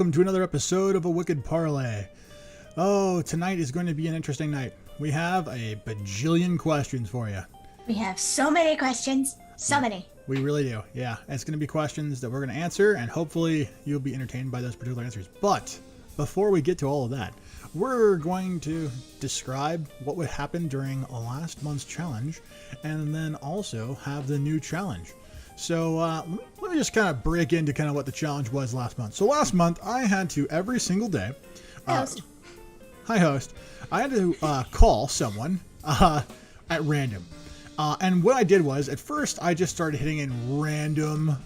welcome to another episode of a Wicked Parley. Oh, tonight is going to be an interesting night. We have a bajillion questions for you. We have so many questions. So many. We really do, yeah. It's going to be questions that we're going to answer, and hopefully you'll be entertained by those particular answers. But before we get to all of that, we're going to describe what would happen during last month's challenge, and then also have the new challenge. So let me just kind of break into kind of what the challenge was last month. So last month, I had to every single day... Host. Hi, host. I had to call someone at random. And what I did was, at first, I just started hitting in random,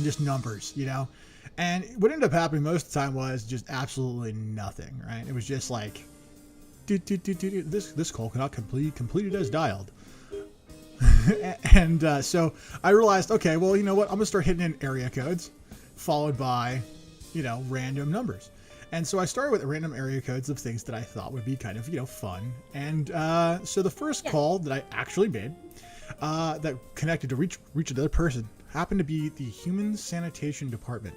just numbers, you know? And what ended up happening most of the time was just absolutely nothing, right? It was just like, this call cannot completed as dialed. And so I realized, okay, well, you know what? I'm going to start hitting in area codes, followed by, random numbers. And so I started with random area codes of things that I thought would be kind of, fun. And so the first call that I actually made that connected to reach another person happened to be the Human Sanitation Department.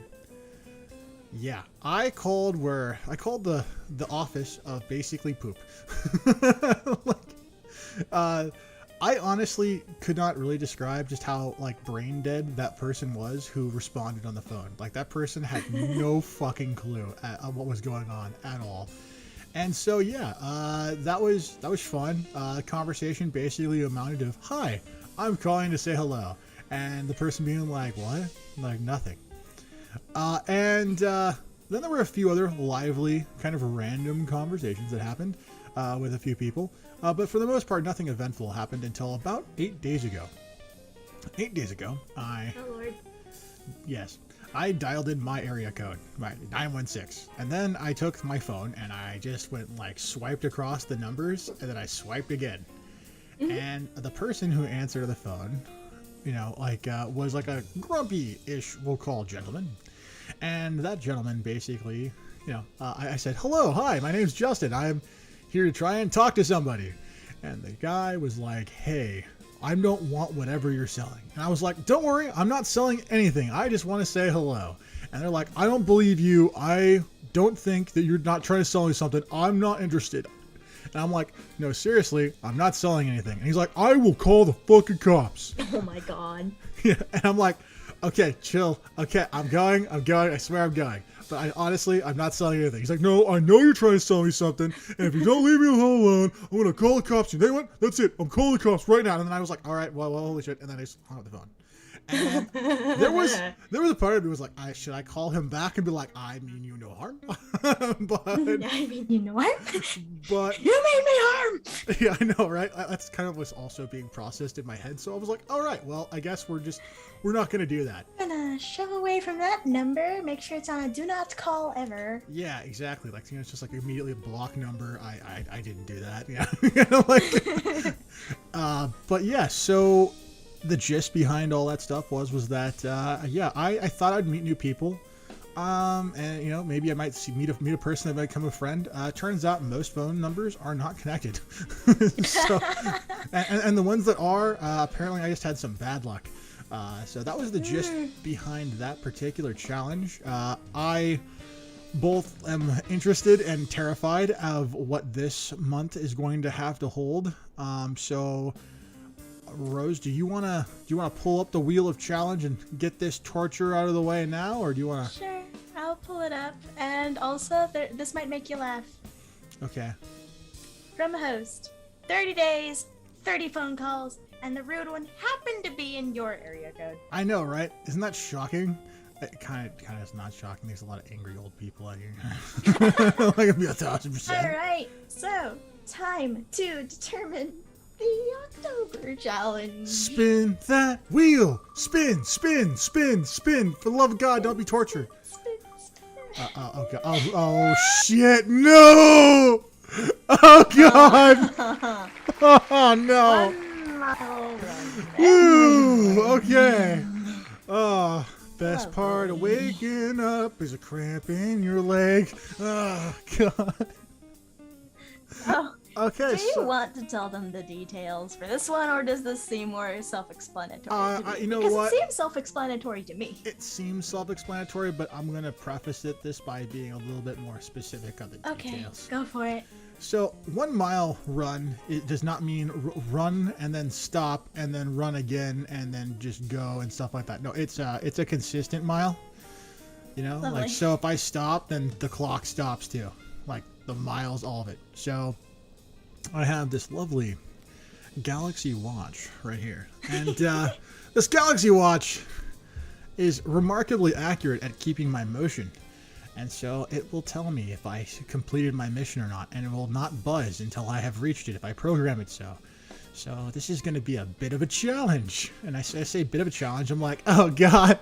Yeah, I called the office of basically poop. I honestly could not really describe just how brain dead that person was who responded on the phone. That person had no fucking clue at what was going on at all. And so that was fun. Conversation basically amounted to, "Hi, I'm calling to say hello," and the person being like, "What?" Nothing. And then there were a few other lively, kind of random conversations that happened with a few people. But for the most part, nothing eventful happened until about 8 days ago. 8 days ago, Oh, Lord. Yes, I dialed in my area code, right, 916. And then I took my phone and I just went swiped across the numbers, and then I swiped again. Mm-hmm. And the person who answered the phone, was a grumpy-ish, we'll call gentleman. And that gentleman basically, I said, "Hello, hi, my name's Justin. I'm here to try and talk to somebody." And the guy was like, "Hey, I don't want whatever you're selling." And I was like, "Don't worry, I'm not selling anything. I just want to say hello." And they're like, "I don't believe you. I don't think that you're not trying to sell me something. I'm not interested." And I'm like, "No, seriously, I'm not selling anything." And he's like, "I will call the fucking cops." Oh my God. Yeah, and I'm like, "Okay, chill. Okay, I'm going. I swear I'm going. But I'm not selling anything." He's like, "No, I know you're trying to sell me something, and if you don't leave me alone, I'm going to call the cops." And they went, "That's it. I'm calling the cops right now." And then I was like, "All right, well, holy shit." And then I just hung up the phone. And there was a part of me was like, should I call him back and be like, "I mean you no harm?" But I mean, you know what? But You made me harm. yeah, I know, right? That's kind of what's also being processed in my head. So I was like, all right, well, I guess we're not going to do that. I'm gonna shove away from that number. Make sure it's on a do not call ever. Yeah, exactly. It's just immediately a block number. I didn't do that. Yeah. But yeah, so the gist behind all that stuff was that, I thought I'd meet new people. And maybe I might meet a person that might become a friend. Turns out most phone numbers are not connected. So, and the ones that are, apparently I just had some bad luck. So that was the gist behind that particular challenge. I both am interested and terrified of what this month is going to have to hold. So Rose, do you wanna pull up the wheel of challenge and get this torture out of the way now, or do you wanna? Sure, I'll pull it up. And also, this might make you laugh. Okay. From the host, 30 days, 30 phone calls, and the rude one happened to be in your area code. I know, right? Isn't that shocking? It kind of is not shocking. There's a lot of angry old people out here. It'd be 1,000%. All right, so time to determine the October challenge. Spin that wheel. Spin, spin, spin, spin. For the love of God, don't be tortured. Spin. Okay. Oh, shit. No. Oh, God. Oh, no. 1 mile run. Woo. Okay. Oh, best part of waking up is a cramp in your leg. Oh, God. Oh, Okay. Do you want to tell them the details for this one, or does this seem more self-explanatory? To You know because what? it seems self-explanatory to me. It seems self-explanatory, but I'm gonna preface this by being a little bit more specific on the details. Okay, go for it. So 1 mile run, it does not mean run and then stop and then run again and then just go and stuff like that. No, it's a consistent mile. You know, Lovely. like, so if I stop, then the clock stops too. Like the miles, all of it. So I have this lovely Galaxy Watch right here, and this Galaxy Watch is remarkably accurate at keeping my motion. And so it will tell me if I completed my mission or not, and it will not buzz until I have reached it if I program it so. So this is going to be a bit of a challenge. And I say bit of a challenge, I'm like, oh god.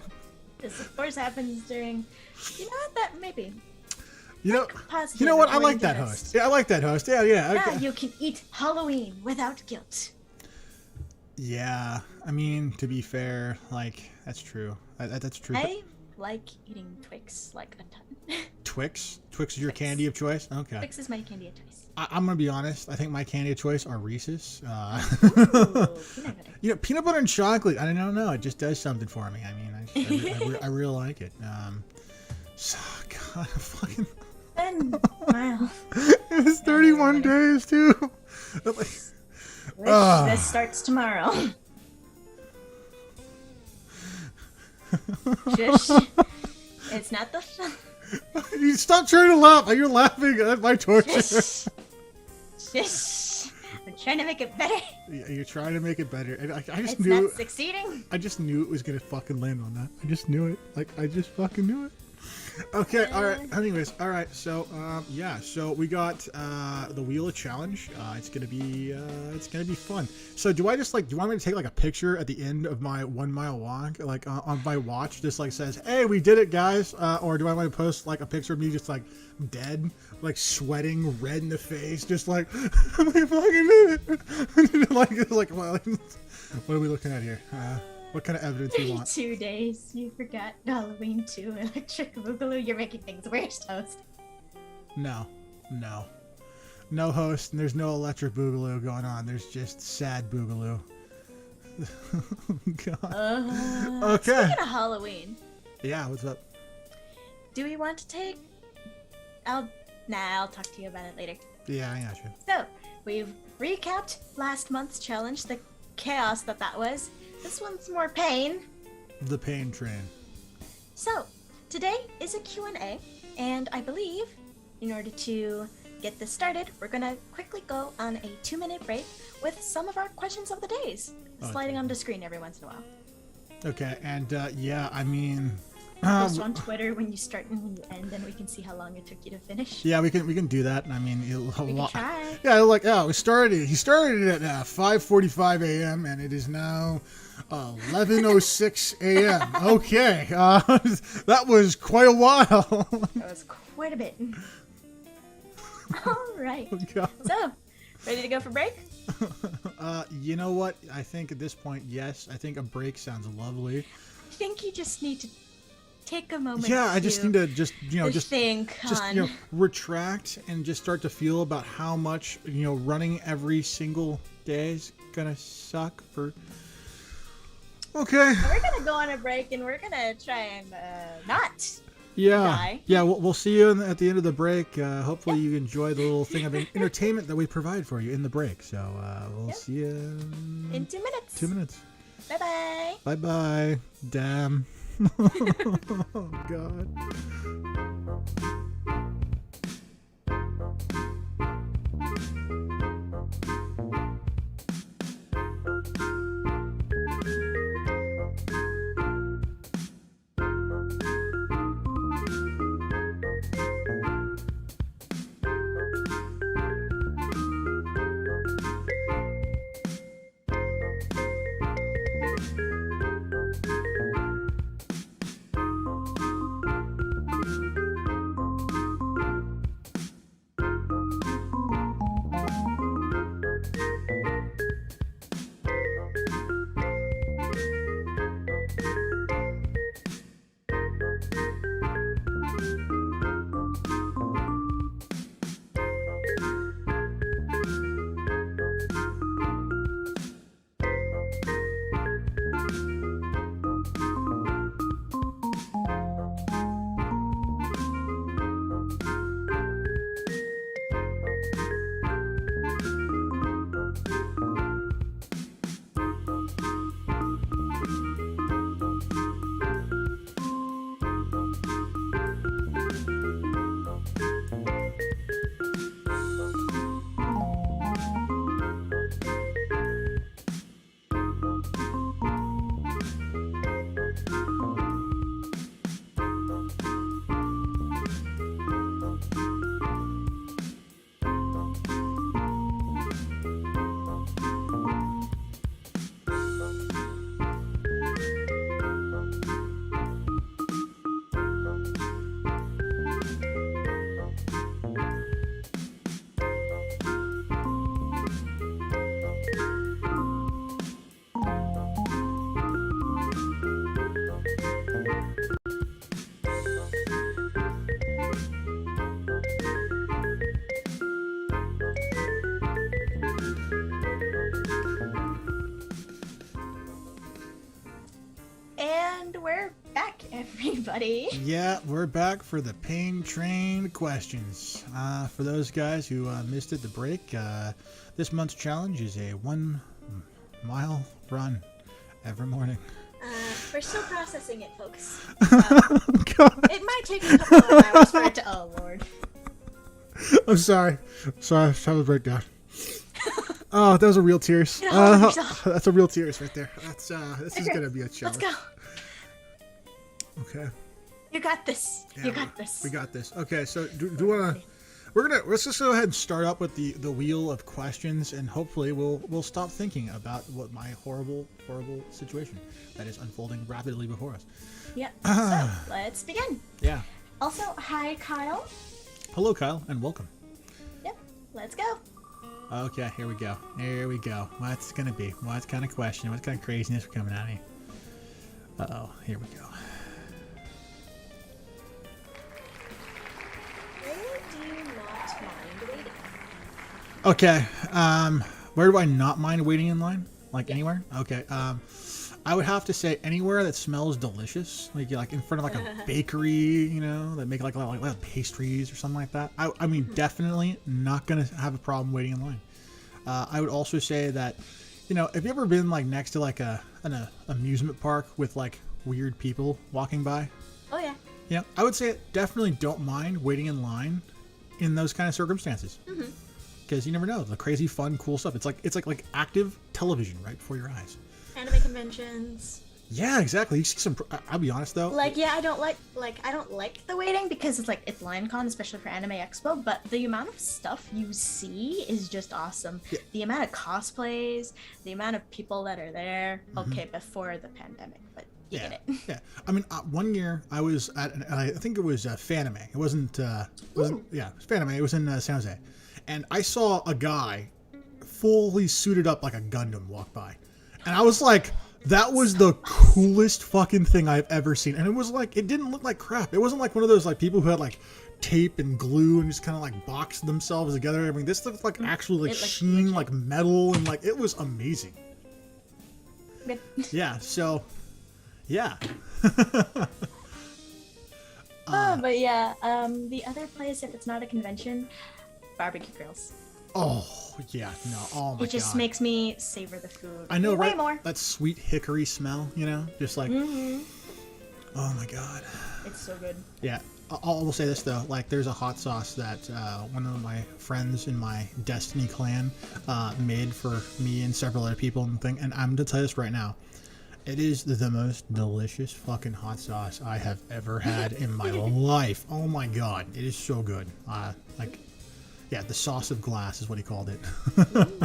This of course happens during, you know what, that maybe. You know Positive what? I according like to that this. host. Yeah, I like that host. Yeah. Yeah, Okay. you can eat Halloween without guilt. Yeah, I mean, to be fair, like, that's true. That's true. But I like eating Twix like a ton. Twix? Twix is your Twix. candy of choice? Okay. Twix is my candy of choice. I'm going to be honest. I think my candy of choice are Reese's. Ooh, peanut butter. You know, peanut butter and chocolate, I don't know. It just does something for me. I mean, I really like it. So, God, fucking... 10 miles. It was 31 days, too. Wish Ah. this starts tomorrow. Shush. It's not the fun. You stop trying to laugh. You're laughing at my torture. Shush. Shush. I'm trying to make it better. Yeah, you're trying to make it better. And I just It's knew... not succeeding. I just knew it was gonna fucking land on that. I just knew it. Like, I just fucking knew it. Okay, alright. Anyways, alright, so, yeah, so we got, the Wheel of Challenge. It's gonna be fun. So do I just, like, do you want me to take, like, a picture at the end of my 1 mile walk? Like, on my watch, just, like, says, hey, we did it, guys. Or do I want to post, like, a picture of me just, like, dead? Like, sweating, red in the face, just, like, I fucking did it. like, well, what are we looking at here? What kind of evidence do you want? 2 days. You forgot Halloween 2 Electric Boogaloo. You're making things worse, host. No, host. And there's no electric boogaloo going on. There's just sad boogaloo. God. Okay. Speaking of Halloween, Yeah, what's up? do we want to take... I'll talk to you about it later. Yeah, I got you. So, we've recapped last month's challenge, the chaos that was. This one's more pain. The pain train. So, today is a Q&A, and I believe, in order to get this started, we're gonna quickly go on a 2-minute break with some of our questions of the days, sliding onto screen every once in a while. Okay, and yeah, I mean, Post on Twitter when you start and when you end, and we can see how long it took you to finish. yeah, we can do that. I mean, We can try. Yeah, like, oh, he started it at 5:45 a.m. and it is now 11:06 a.m. Okay, that was quite a while. That was quite a bit. All right. Oh, God. So, ready to go for break? You know what? I think at this point, yes. I think a break sounds lovely. I think you just need to take a moment. Yeah, I just need to just think on. retract and just start to feel about how much running every single day is gonna suck for. Okay. We're gonna go on a break and we're gonna try and not. Yeah. Die. Yeah. We'll see you at the end of the break. Hopefully you enjoy the little thing of entertainment that we provide for you in the break. So we'll see you In 2 minutes. 2 minutes. Bye bye. Bye bye. Damn. Oh God. everybody. Yeah, we're back for the Pain Train questions. For those guys who missed it, the break, this month's challenge is a 1 mile run every morning. We're still processing it, folks. God. It might take a couple of hours for it to. Oh Lord. I'm sorry. Sorry, I was having a breakdown. Oh, that was a real tears. Get a hold of yourself. That's a real tears right there. That's this is gonna be a challenge. Let's go. Okay. You got this. Yeah, You got this. We got this. Okay, so do you wanna? Let's just go ahead and start up with the wheel of questions, and hopefully we'll stop thinking about what my horrible situation that is unfolding rapidly before us. Yeah. So let's begin. Yeah. Also, hi Kyle. Hello, Kyle, and welcome. Yep. Let's go. Okay, here we go. Here we go. What's it gonna be? What kind of question? What kind of craziness we're coming at me? Uh-oh, here we go. Where do you not mind waiting? Okay, where do I not mind waiting in line? Like anywhere? Okay, I would have to say anywhere that smells delicious, like in front of like a bakery, you know, that make like pastries or something like that. I mean, definitely not gonna have a problem waiting in line. I would also say that, you know, have you ever been like next to like an amusement park with like weird people walking by? Oh yeah. Yeah, I would say definitely don't mind waiting in line in those kind of circumstances. Because you never know, the crazy, fun, cool stuff. It's like active television right before your eyes. Anime conventions. Yeah, exactly. You see some. I'll be honest though. Like, yeah, I don't like the waiting because it's LineCon, especially for Anime Expo. But the amount of stuff you see is just awesome. Yeah. The amount of cosplays, the amount of people that are there. Okay, before the pandemic, but you get it. Yeah. I mean, one year I was at, I think it was Fanime. It wasn't. Yeah, it was Fanime. It was in San Jose, and I saw a guy fully suited up like a Gundam walk by, and I was like, that was the coolest fucking thing I've ever seen. And it was like, it didn't look like crap. It wasn't like one of those like people who had like tape and glue and just kind of like boxed themselves together. I mean, this looked like actually like sheen, like metal, and like it was amazing. Yeah. So, yeah. But yeah, the other place, if it's not a convention, barbecue grills. Oh yeah, no, oh my god. It just makes me savor the food. I know, way right? more. That sweet hickory smell, you know, just like, oh my god. It's so good. Yeah, I will say this though, like there's a hot sauce that one of my friends in my Destiny clan made for me and several other people and thing, and I'm gonna tell you this right now. It is the most delicious fucking hot sauce I have ever had in my life. Oh my god, it is so good. Yeah, the sauce of glass is what he called it.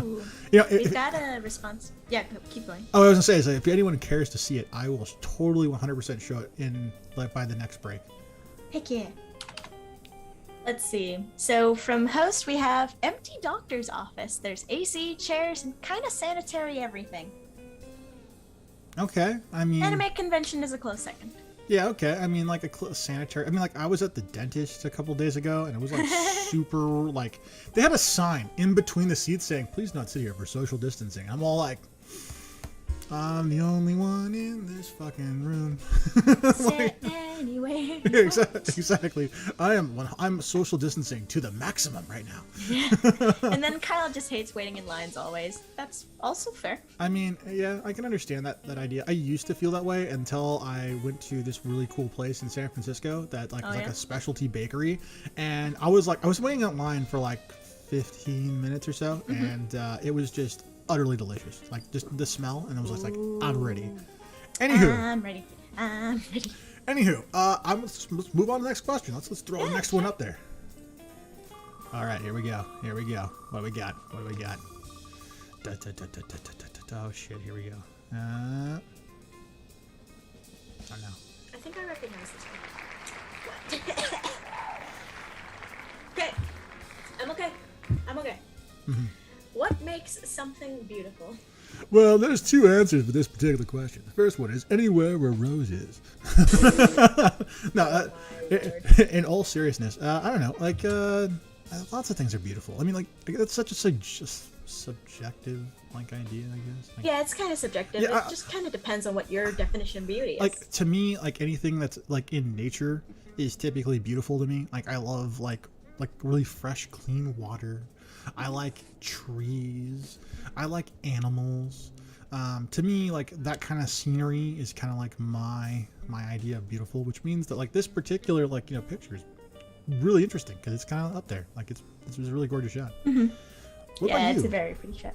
Ooh. You know, We've got a response. Yeah, keep going. Oh, I was gonna say is that if anyone cares to see it, I will totally 100% show it in like by the next break. Heck yeah. Let's see. So from host, we have empty doctor's office. There's AC, chairs, and kind of sanitary everything. Okay, I mean. Anime convention is a close second. Yeah, okay. I mean, like a sanitary. I mean, like I was at the dentist a couple days ago, and it was like super. Like they had a sign in between the seats saying, "Please not sit here for social distancing." I'm all like, "I'm the only one in this fucking room." Sit anywhere. Exactly. I'm social distancing to the maximum right now. And then Kyle just hates waiting in lines always. That's also fair. I mean, yeah, I can understand that idea. I used to feel that way until I went to this really cool place in San Francisco that was like a specialty bakery, and I was waiting in line for like 15 minutes or so, and it was just utterly delicious. Like just the smell, and I was just like, I'm ready. Anywho, I'm ready. Anywho, let's move on to the next question. Let's throw the next one up there. All right, here we go. What do we got? Oh shit, here we go. Oh no. I think I recognize this one. Okay. I'm okay. What makes something beautiful? Well, there's two answers for this particular question. The first one is anywhere where Rose is. No, in all seriousness, I don't know. Like, lots of things are beautiful. I mean, like that's such a subjective like idea, I guess. Like, Yeah, it's kind of subjective. Yeah, It just kind of depends on what your definition of beauty is. like to me, like anything that's like in nature is typically beautiful to me. Like I love like really fresh, clean water. I like trees. I like animals. To me, like that kind of scenery is kind of like my idea of beautiful, which means that like this particular like picture is really interesting because it's kind of up there. Like it's a really gorgeous shot. Mm-hmm. What Yeah, about it's you? a very pretty shot.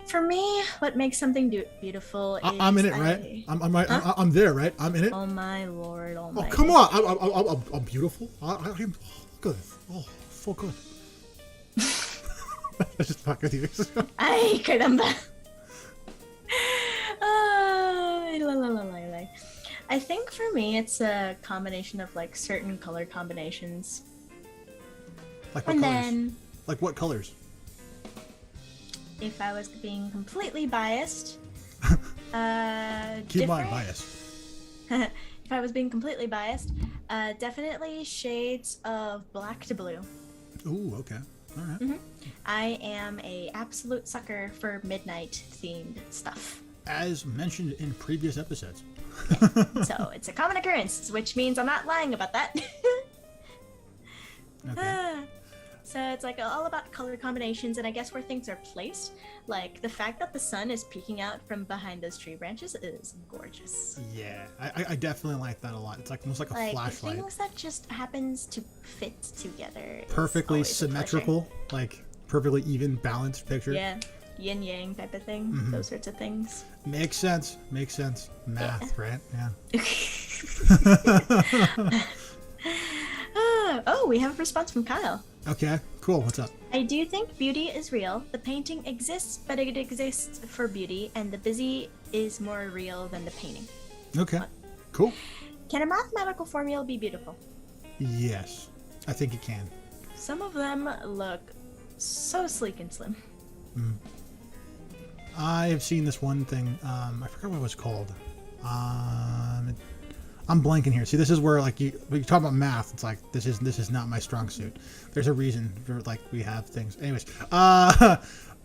For me, what makes something beautiful is I'm in it, right? I'm right. Huh? I'm there, right? I'm in it. Oh my lord! Oh my. Oh come on! I'm beautiful. I'm good. Oh, so good. I just fuck with you. Ay, caramba. La, la, la, la, la. I think for me, it's a combination of like certain color combinations, Like what and colors? then Like what colors? if I was being completely biased, Keep mine different- biased. if I was being completely biased, definitely shades of black to blue. Ooh, okay. All right. I am a absolute sucker for midnight themed stuff. As mentioned in previous episodes. So it's a common occurrence, which means I'm not lying about that. Okay. So it's like all about color combinations and I guess where things are placed. Like the fact that the sun is peeking out from behind those tree branches is gorgeous. Yeah, I definitely like that a lot. It's like almost like a Like flashlight. things that just happens to fit together. is Perfectly always a pleasure. symmetrical, like perfectly even balanced picture. Yeah, yin yang type of thing. Mhm. Those sorts of things. Makes sense. Makes sense. Math, right? Yeah. Oh, we have a response from Kyle. Okay, cool. What's up? I do think beauty is real. The painting exists, but it exists for beauty, and the busy is more real than the painting. Okay, cool. Can a mathematical formula be beautiful? Yes, I think it can. Some of them look so sleek and slim. I have seen this one thing. I forgot what it was called. I'm blanking here. See, this is where like when you talk about math, it's like this is not my strong suit. There's a reason for like we have things. Anyways,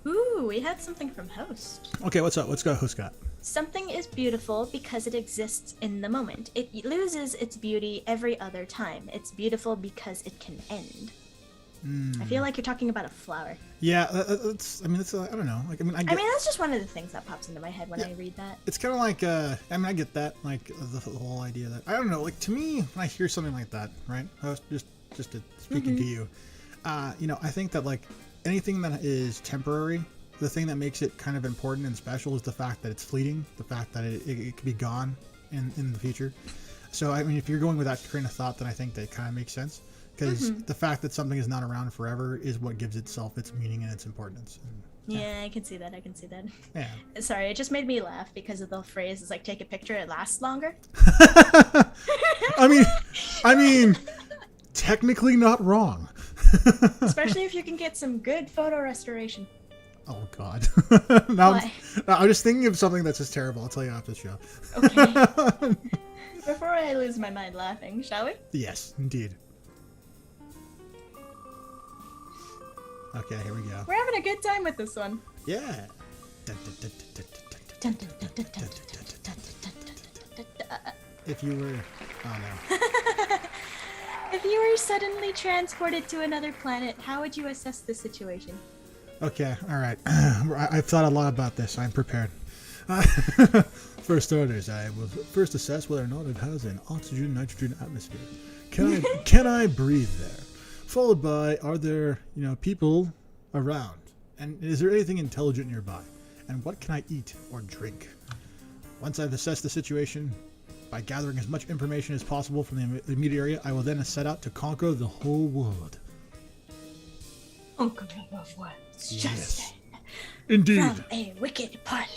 Ooh, we had something from host. okay, what's up? Let's go, who's got? Something is beautiful because it exists in the moment. It loses its beauty every other time. It's beautiful because it can end. I feel like you're talking about a flower. Yeah, that's. I mean, it's. I don't know. Like, I mean, I mean, that's just one of the things that pops into my head when I read that. it's kind of like. I mean, I get that. Like the whole idea that I don't know. Like to me, when I hear something like that, right? Just to speaking to you, I think that like anything that is temporary, the thing that makes it kind of important and special is the fact that it's fleeting, the fact that it could be gone in the future. So I mean, if you're going with that train of thought, then I think that kind of makes sense. Because the fact that something is not around forever is what gives itself its meaning and its importance. And, Yeah, I can see that. I can see that. yeah. Sorry, it just made me laugh because of the phrase is like take a picture, it lasts longer. I mean, technically not wrong. Especially if you can get some good photo restoration. Oh God. Now Why? I'm just thinking of something that's just terrible. I'll tell you after the show. Okay. Before I lose my mind laughing, shall we? Yes, indeed. Okay, here we go. We're having a good time with this one. Yeah. If you were, oh no. If you were suddenly transported to another planet, how would you assess the situation? Okay, all right. I've thought a lot about this. I'm prepared. For starters, I will first assess whether or not it has an oxygen-nitrogen atmosphere. Can I breathe there? Followed by, are there people around? And is there anything intelligent nearby? And what can I eat or drink? Once I've assessed the situation, by gathering as much information as possible from the immediate area, I will then set out to conquer the whole world. Yes. Indeed. From a Wicked Parley.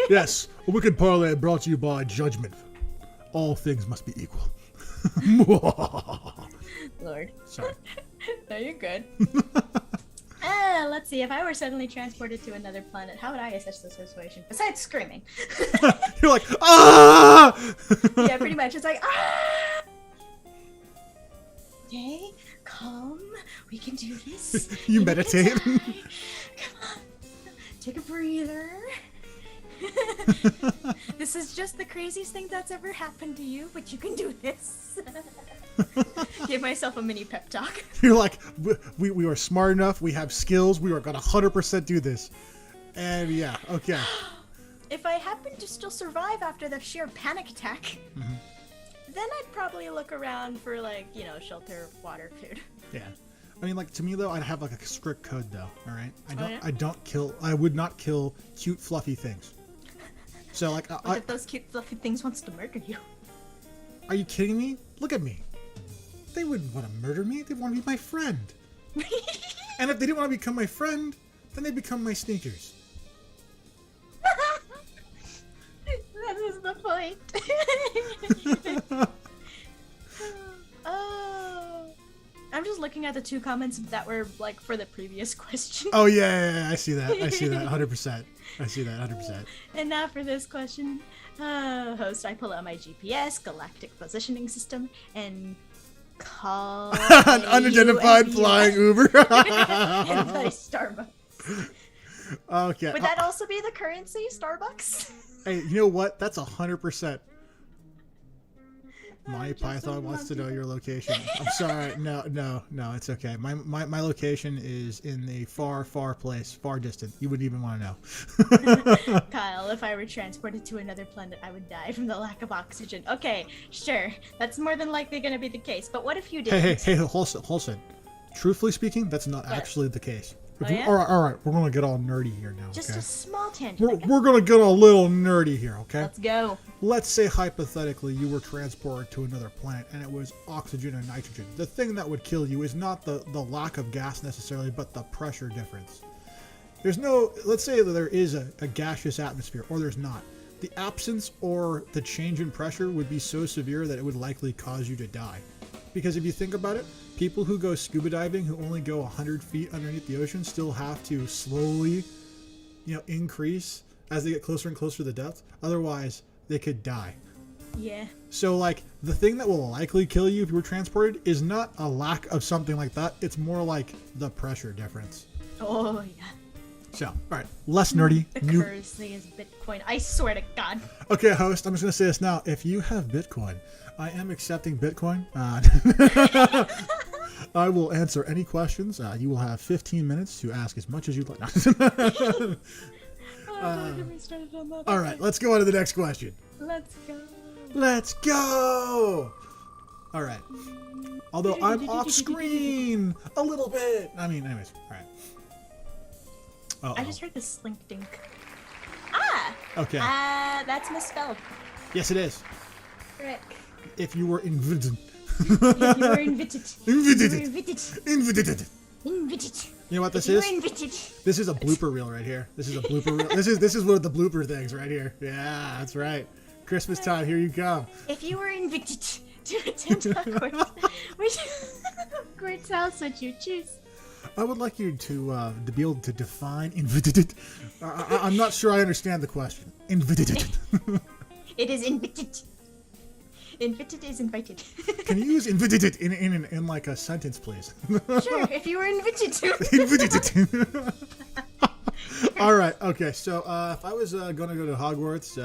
Yes, a Wicked Parley brought to you by Judgment. All things must be equal. Lord. Sorry. No, you're good. Let's see. If I were suddenly transported to another planet, how would I assess the situation? Besides screaming. You're like, ah! Yeah, pretty much. It's like, ah! Okay, calm. We can do this. You Take meditate. your time. Come on. take a breather. This is just the craziest thing that's ever happened to you, but you can do this. Give myself a mini pep talk. You're like, we are smart enough. We have skills. We are gonna 100% do this. And yeah, okay. If I happen to still survive after the sheer panic attack, then I'd probably look around for like, shelter, water, food. Yeah. I mean, like, to me though, I'd have like a strict code though. All right. Yeah? I would not kill cute fluffy things. So like, What if those cute fluffy things wants to murder you? Are you kidding me? Look at me. They wouldn't want to murder me. They want to be my friend. And if they didn't want to become my friend, then they become my sneakers. That is the point. Oh. I'm just looking at the 2 comments that were like for the previous question. Oh yeah, I see that. I see that 100%. I see that 100%. And now for this question. Host, I pull out my GPS, galactic positioning system, and call An unidentified flying Uber. and buy Starbucks. Okay. Would that also be the currency, Starbucks? Hey, you know what? That's 100%. My Just Python wants to know your location. I'm sorry. No, it's okay. My location is in a far place, far distant. You wouldn't even want to know. Kyle, if I were transported to another planet, I would die from the lack of oxygen. Okay, sure. That's more than likely going to be the case. But what if you didn't? Hey, Holson. Truthfully speaking, that's not actually the case. Yeah? All right. We're going to get all nerdy here now, Just okay? a small tangent. We're going to get a little nerdy here, okay? Let's go. Let's say hypothetically you were transported to another planet and it was oxygen and nitrogen. The thing that would kill you is not the lack of gas necessarily, but the pressure difference. Let's say that there is a gaseous atmosphere, or there's not. The absence or the change in pressure would be so severe that it would likely cause you to die. Because if you think about it, people who go scuba diving, who only go 100 feet underneath the ocean, still have to slowly, increase as they get closer and closer to the depth. Otherwise, they could die. Yeah. So, like, the thing that will likely kill you if you were transported is not a lack of something like that. It's more like the pressure difference. Oh, yeah. So, all right, less nerdy. The currency is Bitcoin. I swear to God. Okay, host, I'm just going to say this now. If you have Bitcoin, I am accepting Bitcoin. I will answer any questions. You will have 15 minutes to ask as much as you'd like. All right, let's go on to the next question. Let's go. All right. Although I'm off screen a little bit. Anyways. All right. Uh-oh. I just heard the slink dink. Ah! Okay. That's misspelled. Yes, it is. Frick. If you were invited. You were invited. Invited. You know what this is? Invited. This is a blooper reel right here. This is a blooper reel. This is one of the blooper things right here. Yeah, that's right. Christmas time, here you come. If you were invited to attend Hogwarts, which Hogwarts house would you choose? I would like you to be able to define invited. I'm not sure I understand the question. Invited. It is invited. Invited is invited. Can you use invited in like a sentence, please? Sure, if you were invited to. Invited. All right. Okay. So if I was going to go to Hogwarts,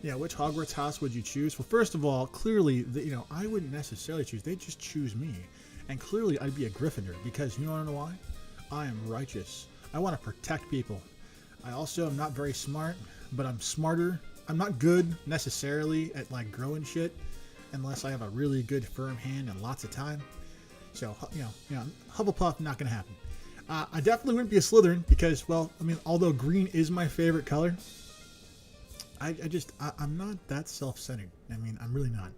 which Hogwarts house would you choose? Well, first of all, clearly, I wouldn't necessarily choose. They'd just choose me. And clearly, I'd be a Gryffindor because you want to know why? I am righteous. I want to protect people. I also am not very smart, but I'm smarter. I'm not good necessarily at like growing shit unless I have a really good firm hand and lots of time. So, Hufflepuff, not going to happen. I definitely wouldn't be a Slytherin because, although green is my favorite color, I'm not that self-centered. I'm really not.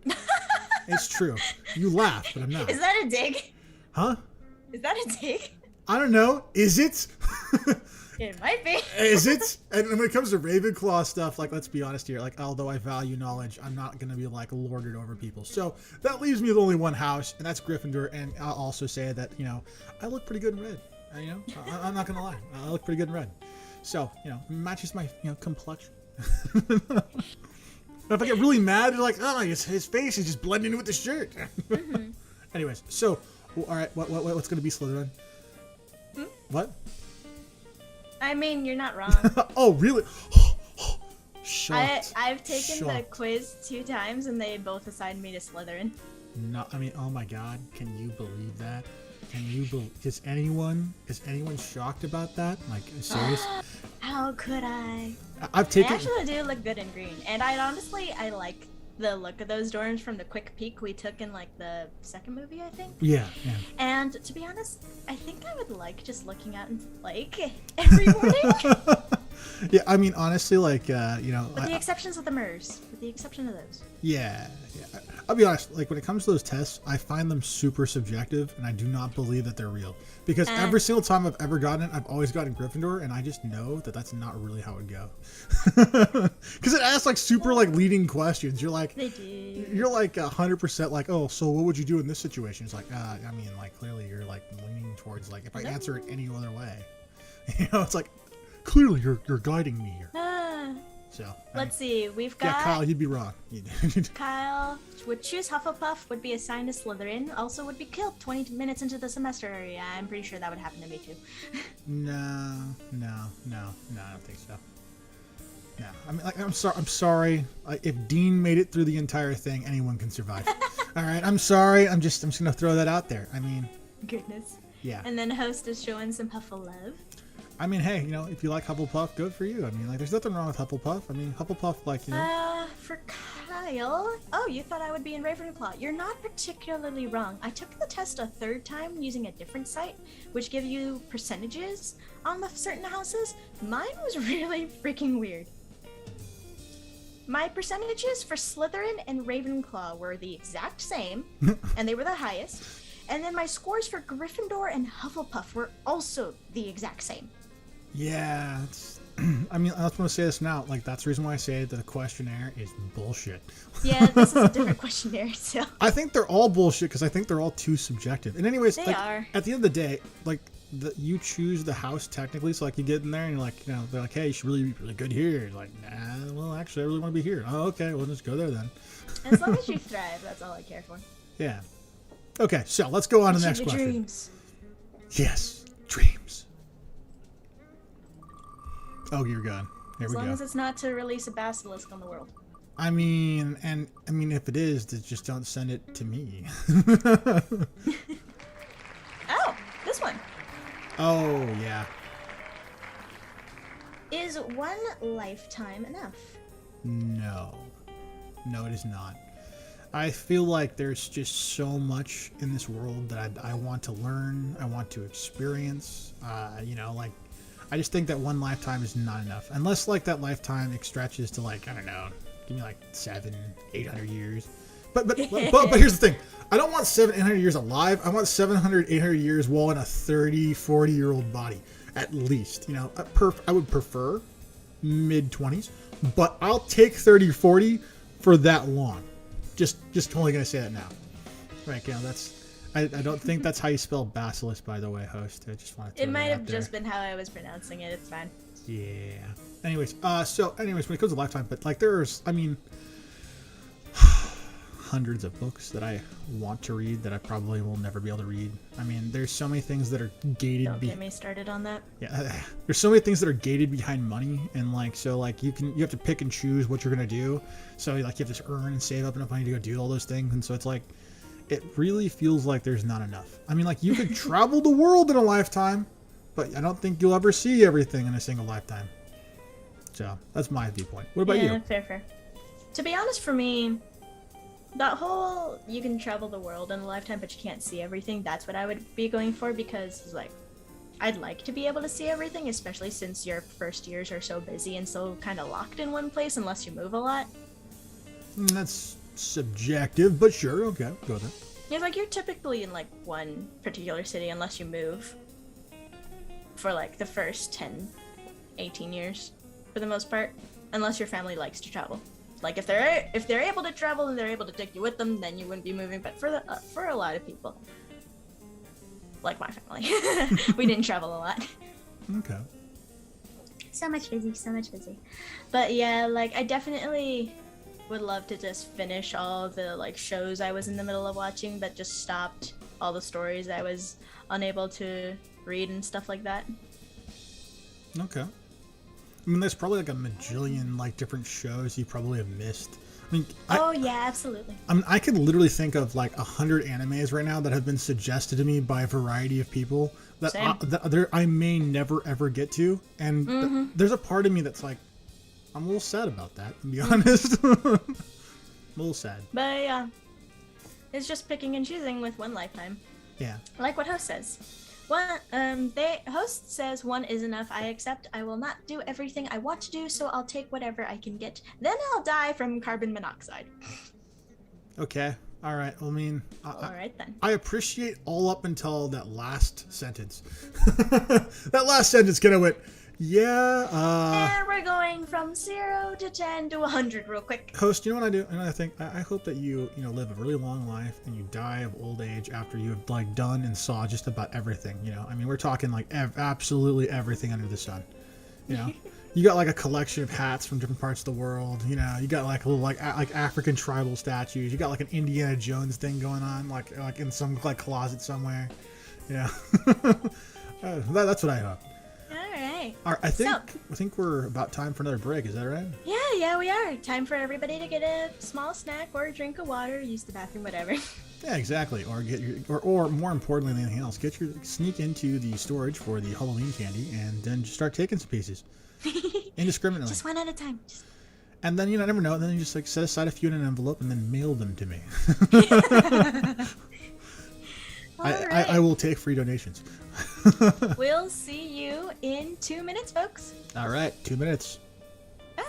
It's true. You laugh, but I'm not. Is that a dig? Huh? Is that a dig? I don't know. Is it? It might be. Is it? And when it comes to Ravenclaw stuff, like, let's be honest here, like, although I value knowledge, I'm not going to be, like, lorded over people. So that leaves me with only one house, and that's Gryffindor. And I'll also say that, I look pretty good in red. I'm not going to lie. I look pretty good in red. So, matches my, complexion. If I get really mad, they're like, oh, his face is just blending in with the shirt. Mm-hmm. Anyways, so, all right, what's going to be Slytherin? What? I mean, you're not wrong. Oh, really? Shocked. I've taken the Shocked. quiz 2 times and they both assigned me to Slytherin. No, I mean, oh my God, can you believe that? Can you believe? Is anyone shocked about that? Like, serious? How could I? I've They taken. actually do look good in green, and I like the look of those dorms from the quick peek we took in like the second movie, I think. Yeah. And to be honest, I think I would like just looking out into the lake every morning. Yeah, I mean, honestly, like, With the exceptions of the MERS. With the exception of those. yeah. I'll be honest, like, when it comes to those tests, I find them super subjective, and I do not believe that they're real. Because every single time I've ever gotten it, I've always gotten Gryffindor, and I just know that that's not really how it go. Because it asks, like, super, like, leading questions. You're like, They do. you're like 100% like, oh, so what would you do in this situation? It's like, I mean, like, clearly you're, like, leaning towards, like, if I answer it any other way. You know, it's like, clearly you're guiding me here. So Let's see. We've got yeah, Kyle, you'd be wrong. Kyle would choose Hufflepuff, would be assigned to Slytherin, also would be killed 20 minutes into the semester. Yeah, I'm pretty sure that would happen to me too. No, I don't think so. No, I mean, like, I'm sorry. If Dean made it through the entire thing, anyone can survive. All right, I'm sorry. I'm just gonna throw that out there. I mean, Goodness. yeah. And then host is showing some Huffle love. I mean, hey, if you like Hufflepuff, good for you. I mean, like, there's nothing wrong with Hufflepuff. I mean, Hufflepuff, like, For Kyle, oh, you thought I would be in Ravenclaw. You're not particularly wrong. I took the test a 3rd time using a different site, which give you percentages on the certain houses. Mine was really freaking weird. My percentages for Slytherin and Ravenclaw were the exact same, and they were the highest. And then my scores for Gryffindor and Hufflepuff were also the exact same. yeah. I mean, I just want to say this now. Like, that's the reason why I say that the questionnaire is bullshit. Yeah, this is a different questionnaire, so. I think they're all bullshit because I think they're all too subjective. And anyways, They like, are. at the end of the day, like, you choose the house technically. So, like, you get in there and you're like, they're like, hey, you should really be really good here. You're like, nah, well, actually, I really want to be here. Oh, okay, well, just go there then. As long as you thrive, that's all I care for. Yeah. Okay, so let's go on to the next Achieve your question. dreams. Yes, dreams. Oh, you're gone. There As we long go. as it's not to release a basilisk on the world. I mean, if it is, then just don't send it to me. Oh, this one. Oh, yeah. Is one lifetime enough? No, it is not. I feel like there's just so much in this world that I want to learn, I want to experience. Like, I just think that one lifetime is not enough. Unless, like, that lifetime stretches to, like, I don't know, give me, like, 700-800 years. But here's the thing. I don't want 700-800 years alive. I want 700-800 years while in a 30-40-year-old body, at least. I would prefer mid-20s, but I'll take 30-40 for that long. Just totally gonna say that now. Right, that's. I don't think that's how you spell basilisk, by the way, host. I just want to. It might have just been how I was pronouncing it. It's fine. Yeah. Anyways, when it comes to lifetime, but like there's, hundreds of books that I want to read that I probably will never be able to read. I mean, there's so many things that are gated. Don't get me started on that. Yeah, there's so many things that are gated behind money, and like so, like you have to pick and choose what you're gonna do. So like you have to earn and save up enough money to go do all those things, and so it's like, it really feels like there's not enough. I mean, like you could travel the world in a lifetime, but I don't think you'll ever see everything in a single lifetime. So that's my viewpoint. What about you? Yeah, fair. To be honest, for me, that whole you can travel the world in a lifetime, but you can't see everything, that's what I would be going for, because like I'd like to be able to see everything, especially since your first years are so busy and so kind of locked in one place unless you move a lot. That's subjective, but sure, okay, go there. Yeah, like you're typically in like one particular city unless you move for like the first 10-18 years for the most part, unless your family likes to travel. Like if they're able to travel and they're able to take you with them, then you wouldn't be moving. But for a lot of people, like my family, we didn't travel a lot. Okay. So much busy. But yeah, like I definitely would love to just finish all the like shows I was in the middle of watching that just stopped, all the stories I was unable to read and stuff like that. Okay. I mean, there's probably like a majillion like different shows you probably have missed. I mean, yeah, absolutely. I mean, I could literally think of like 100 animes right now that have been suggested to me by a variety of people that I may never ever get to, and there's a part of me that's like, I'm a little sad about that, to be honest. I'm a little sad. But yeah, it's just picking and choosing with one lifetime. Yeah. Like what host says. Host says one is enough. I accept. I will not do everything I want to do, so I'll take whatever I can get. Then I'll die from carbon monoxide. Okay. All right. Well, I mean, all right then. I appreciate all up until that last sentence. That last sentence kind of went, yeah. And we're going from 0 to 10 to 100 real quick. Host, you know what I do? And I think I hope that you live a really long life and you die of old age after you have like done and saw just about everything. I mean, we're talking like absolutely everything under the sun. You got like a collection of hats from different parts of the world. You got like a little like African tribal statues. You got like an Indiana Jones thing going on, like in some like closet somewhere. Yeah, that's what I hope. All right, I think we're about time for another break. Is that right? Yeah, we are. Time for everybody to get a small snack or a drink of water, use the bathroom, whatever. Yeah, exactly. Or get or more importantly than anything else, sneak into the storage for the Halloween candy and then just start taking some pieces indiscriminately. Just one at a time. And then I never know. And then you just like set aside a few in an envelope and then mail them to me. I will take free donations. We'll see you in 2 minutes, folks. All right, 2 minutes. Bye.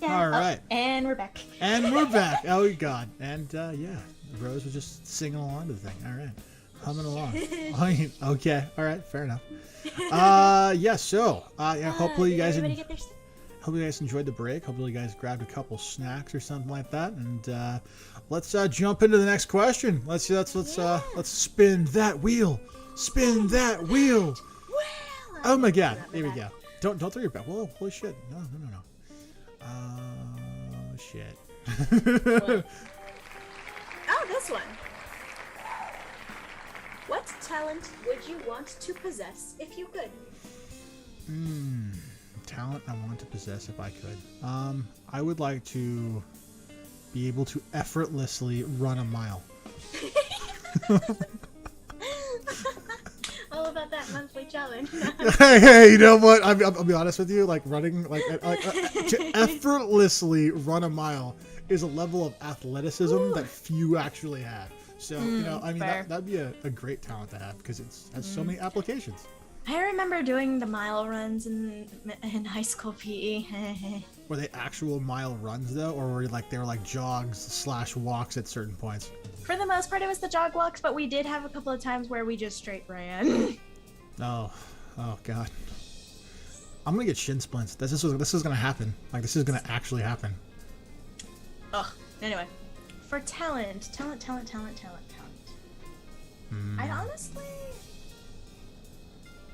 All right. And we're back. And we're back. Oh, God. And, yeah, Rose was just singing along to the thing. All right. Humming along. Okay. All right. Fair enough. Yeah, so, hopefully you guys... Hope you guys enjoyed the break. Hopefully you guys grabbed a couple snacks or something like that. And let's jump into the next question. Let's spin that wheel. Spin that wheel. Oh my God. Here we go. Don't throw your back. Whoa, holy shit. No. Oh shit. Oh, this one. What talent would you want to possess if you could? Talent I want to possess if I could. I would like to be able to effortlessly run a mile. Oh about that monthly challenge. Hey, you know what? I'll be honest with you. Like running, to effortlessly run a mile is a level of athleticism that few actually have. So I mean, that'd be a great talent to have because it has so many applications. I remember doing the mile runs in high school PE. Were they actual mile runs though, or were they were like jogs / walks at certain points? For the most part, it was the jog walks, but we did have a couple of times where we just straight ran. Oh God! I'm gonna get shin splints. This is gonna happen. Like this is gonna actually happen. Ugh. Anyway, for talent.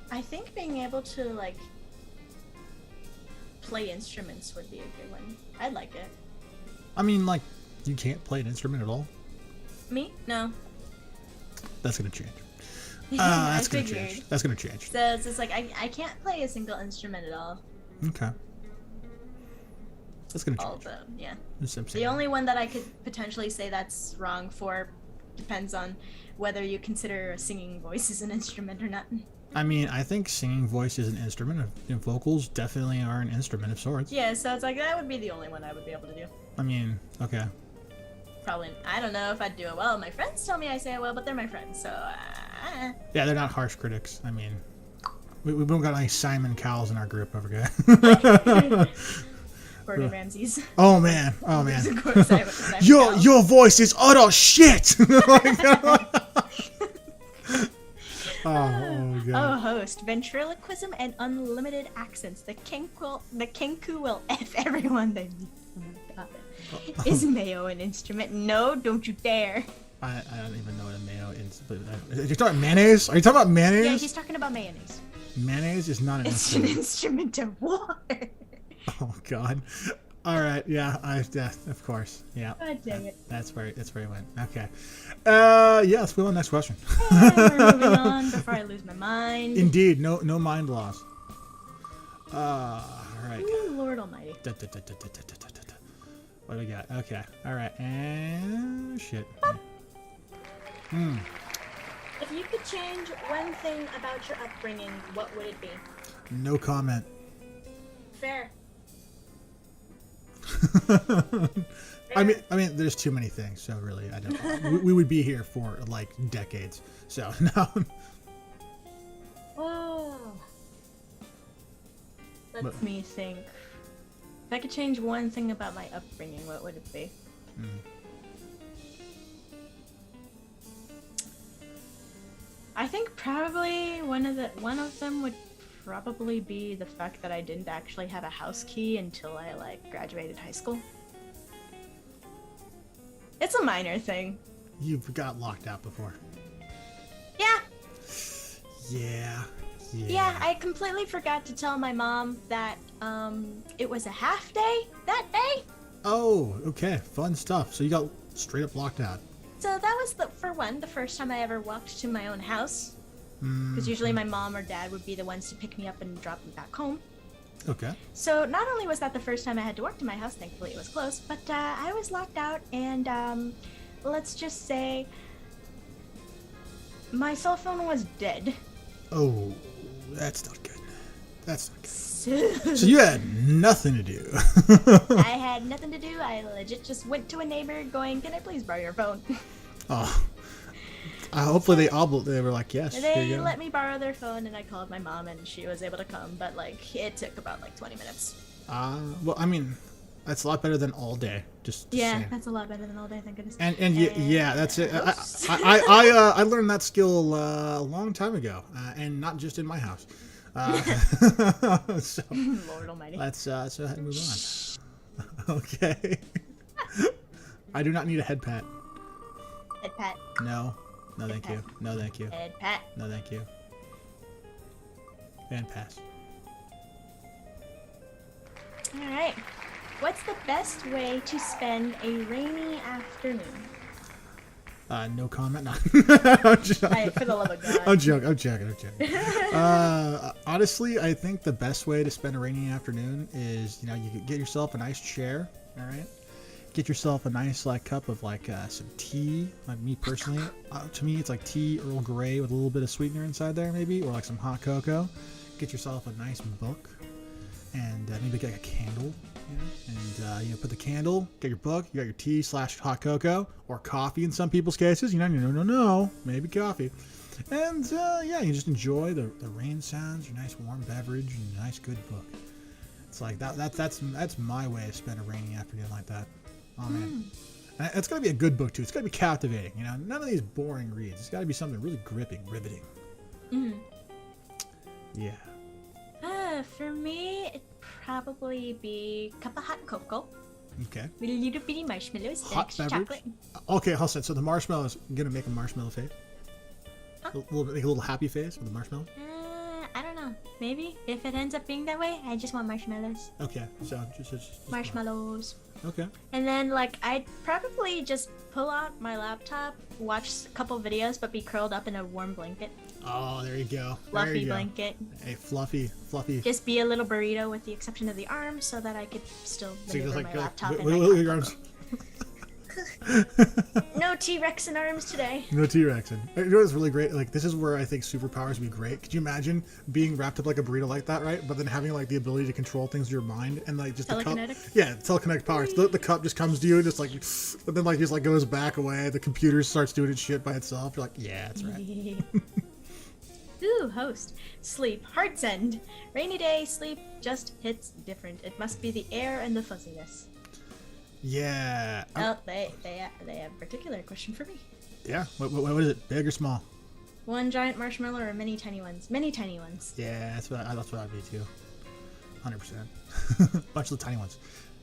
I think being able to like play instruments would be a good one. I'd like it. I mean, like, you can't play an instrument at all? Me? No. That's gonna change. That's gonna change. That's gonna change. So it's just like I can't play a single instrument at all. Okay. That's gonna change. Although, yeah. The only one that I could potentially say that's wrong for depends on whether you consider a singing voice as an instrument or not. I mean, I think singing voice is an instrument. Vocals definitely are an instrument of sorts. Yeah, so it's like that would be the only one I would be able to do. I mean, okay. Probably. I don't know if I'd do it well. My friends tell me I say it well, but they're my friends, so. Yeah, they're not harsh critics. I mean, we don't got any Simon Cowells in our group over here. Gordon Ramsay's. Oh man. Your voice is utter shit. Oh, God. Oh, host, ventriloquism and unlimited accents. The Kenku will F everyone they meet. Is mayo an instrument? No, don't you dare. I don't even know what a mayo is. But you're talking mayonnaise? Are you talking about mayonnaise? Yeah, he's talking about mayonnaise. Mayonnaise is not an instrument. It's an instrument of war. Oh, God. All right, yeah, of course, yeah. God dang it. That's where it went. Okay, yeah, let's move on to the next question. We're moving on before I lose my mind. Indeed, no mind loss. All right. Ooh, Lord Almighty. What do we got? Okay, all right, and shit. If you could change one thing about your upbringing, what would it be? No comment. Fair. I mean, there's too many things, so really, I don't. we would be here for like decades. So no. Oh. Let me think. If I could change one thing about my upbringing, what would it be? I think probably one of them would probably be the fact that I didn't actually have a house key until I graduated high school. It's a minor thing. You've got locked out before. Yeah. Yeah, I completely forgot to tell my mom that it was a half day that day. Oh, okay. Fun stuff. So you got straight up locked out. So that was the first time I ever walked to my own house. Because usually my mom or dad would be the ones to pick me up and drop me back home. Okay. So not only was that the first time I had to walk to my house, thankfully it was close, but I was locked out and let's just say my cell phone was dead. Oh, that's not good. That's not good. So you had nothing to do. I had nothing to do. I legit just went to a neighbor going, "Can I please borrow your phone?" Oh. Hopefully they were like, yes. They let me borrow their phone, and I called my mom, and she was able to come. But it took about 20 minutes. Well, I mean, that's a lot better than all day. Just yeah, saying. that's a lot better than all day. Thank goodness. And yeah, that's it. I learned that skill a long time ago, and not just in my house. So, Lord Almighty. Let's move on. Okay. I do not need a head pat. Head pat. No. No, thank you. No, thank you. Head pat. No, thank you. And pass. All right. What's the best way to spend a rainy afternoon? No comment. No. For the love of God. I'm joking. Honestly, I think the best way to spend a rainy afternoon is, you get yourself a nice chair, all right? get yourself a nice like cup of like some tea. Like me personally, to me it's like tea Earl Grey with a little bit of sweetener inside there maybe, or like some hot cocoa. Get yourself a nice book, and maybe get like a candle. And put the candle, get your book, you got your tea / hot cocoa, or coffee in some people's cases. No, maybe coffee. And you just enjoy the rain sounds, your nice warm beverage, and a nice good book. It's like that's my way to spend a rainy afternoon like that. Oh man, and it's gotta be a good book too. It's gotta be captivating. None of these boring reads. It's gotta be something really gripping, riveting. Yeah. For me, it'd probably be a cup of hot cocoa. Okay. With a little bitty marshmallows. Hot beverage. Chocolate. Okay, Hussein. So the marshmallows, gonna make a marshmallow face. Huh? Make a little happy face with the marshmallow. I don't know. Maybe if it ends up being that way, I just want marshmallows. Okay, so just Marshmallows. Okay. And then I'd probably just pull out my laptop, watch a couple videos, but be curled up in a warm blanket. Oh, there you go. Fluffy blanket. Hey, fluffy. Just be a little burrito with the exception of the arms, so that I could still maneuver my laptop and my your arms. No T-Rex in arms today. No T-Rexing. You know what's really great? Like, this is where I think superpowers would be great. Could you imagine being wrapped up like a burrito like that, right? But then having like the ability to control things with your mind and like just the cup. Yeah, telekinetic powers. The cup just comes to you and just like, but then like just like goes back away. The computer starts doing its shit by itself. You're like, yeah, that's right. Ooh, host. Sleep. Heart's End. Rainy day, sleep just hits different. It must be the air and the fuzziness. Yeah. Oh, they have a particular question for me. Yeah. What is it? Big or small? One giant marshmallow or many tiny ones? Many tiny ones. Yeah, that's what I'd be too. 100%. Bunch of the tiny ones.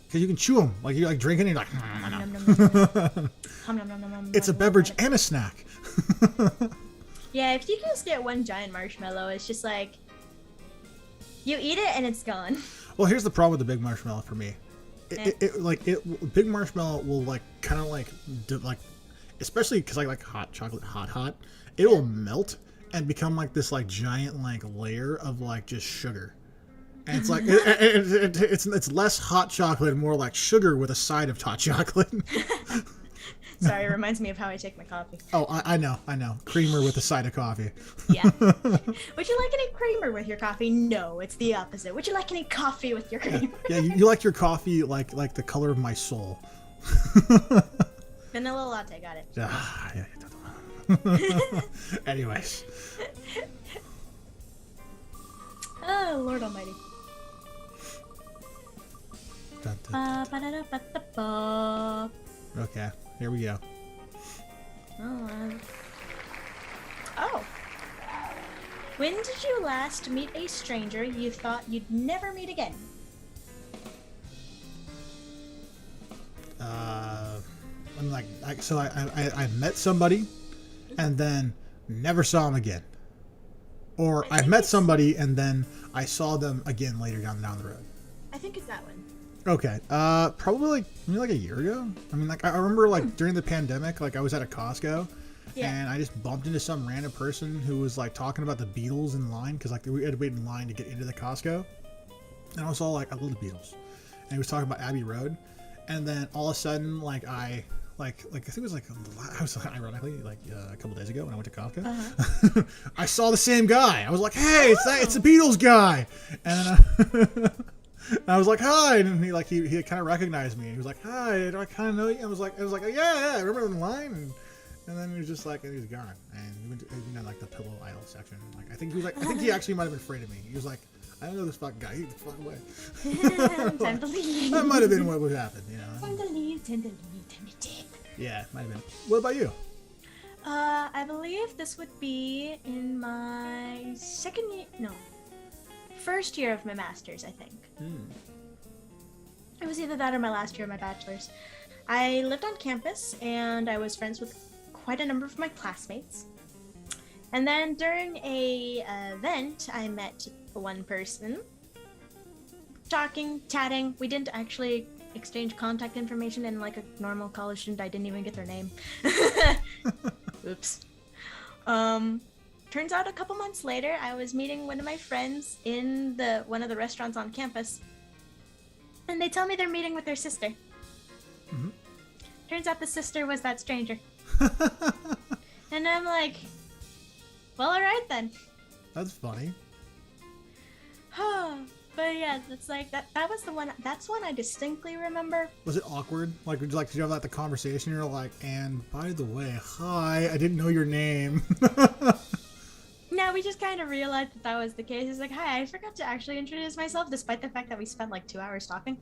Because you can chew them. Like you're like drinking and you're like, it's a beverage and a snack. Yeah, if you can just get one giant marshmallow, it's just like, you eat it and it's gone. Well, here's the problem with the big marshmallow for me. Big marshmallow will like kind of like especially because I like hot chocolate, hot. It will melt and become like this like giant like layer of like just sugar, and it's like it's less hot chocolate and more like sugar with a side of hot chocolate. Sorry, it reminds me of how I take my coffee. Oh, I know. Creamer with a side of coffee. Yeah. Would you like any creamer with your coffee? No, it's the opposite. Would you like any coffee with your creamer? Yeah, you like your coffee like the color of my soul. Vanilla latte, got it. Yeah. Anyways. Oh, Lord Almighty. Dun, dun, dun, dun. Okay, here we go. Oh. When did you last meet a stranger you thought you'd never meet again? I met somebody and then never saw him again. Or I met somebody and then I saw them again later down the road. I think it's that one. Okay. Probably like a year ago. I mean, like I remember like during the pandemic, like I was at a Costco, and I just bumped into some random person who was like talking about the Beatles in line because like we had to wait in line to get into the Costco, and I was all like, I love the Beatles, and he was talking about Abbey Road, and then all of a sudden like I think it was like ironically like a couple days ago when I went to Costco, I saw the same guy. I was like, hey, it's the Beatles guy, and. And I was like, hi, and he kind of recognized me. He was like, hi, do I kind of know you? I was like, oh, yeah, I remember in line, and then he was just like, he was gone, and he went to like the pillow aisle section. Like I think he actually might have been afraid of me. He was like, I don't know this fucking guy. Get the fuck away. Time to leave. That might have been what would happen, Time to leave. Time to dip. Yeah, it might have been. What about you? I believe this would be in my first year of my master's, I think. It was either that or my last year of my bachelor's. I lived on campus and I was friends with quite a number of my classmates. And then during a event, I met one person. Talking, chatting. We didn't actually exchange contact information, and like a normal college student, I didn't even get their name. Oops. Turns out a couple months later, I was meeting one of my friends in one of the restaurants on campus, and they tell me they're meeting with their sister. Turns out the sister was that stranger. And I'm like, well, alright then. That's funny. But yeah, it's like that was the one. That's one I distinctly remember. Was it awkward? Like, did you have like the conversation? You're like, and by the way, hi, I didn't know your name. No, we just kind of realized that was the case. He's like, hi, I forgot to actually introduce myself, despite the fact that we spent like 2 hours talking.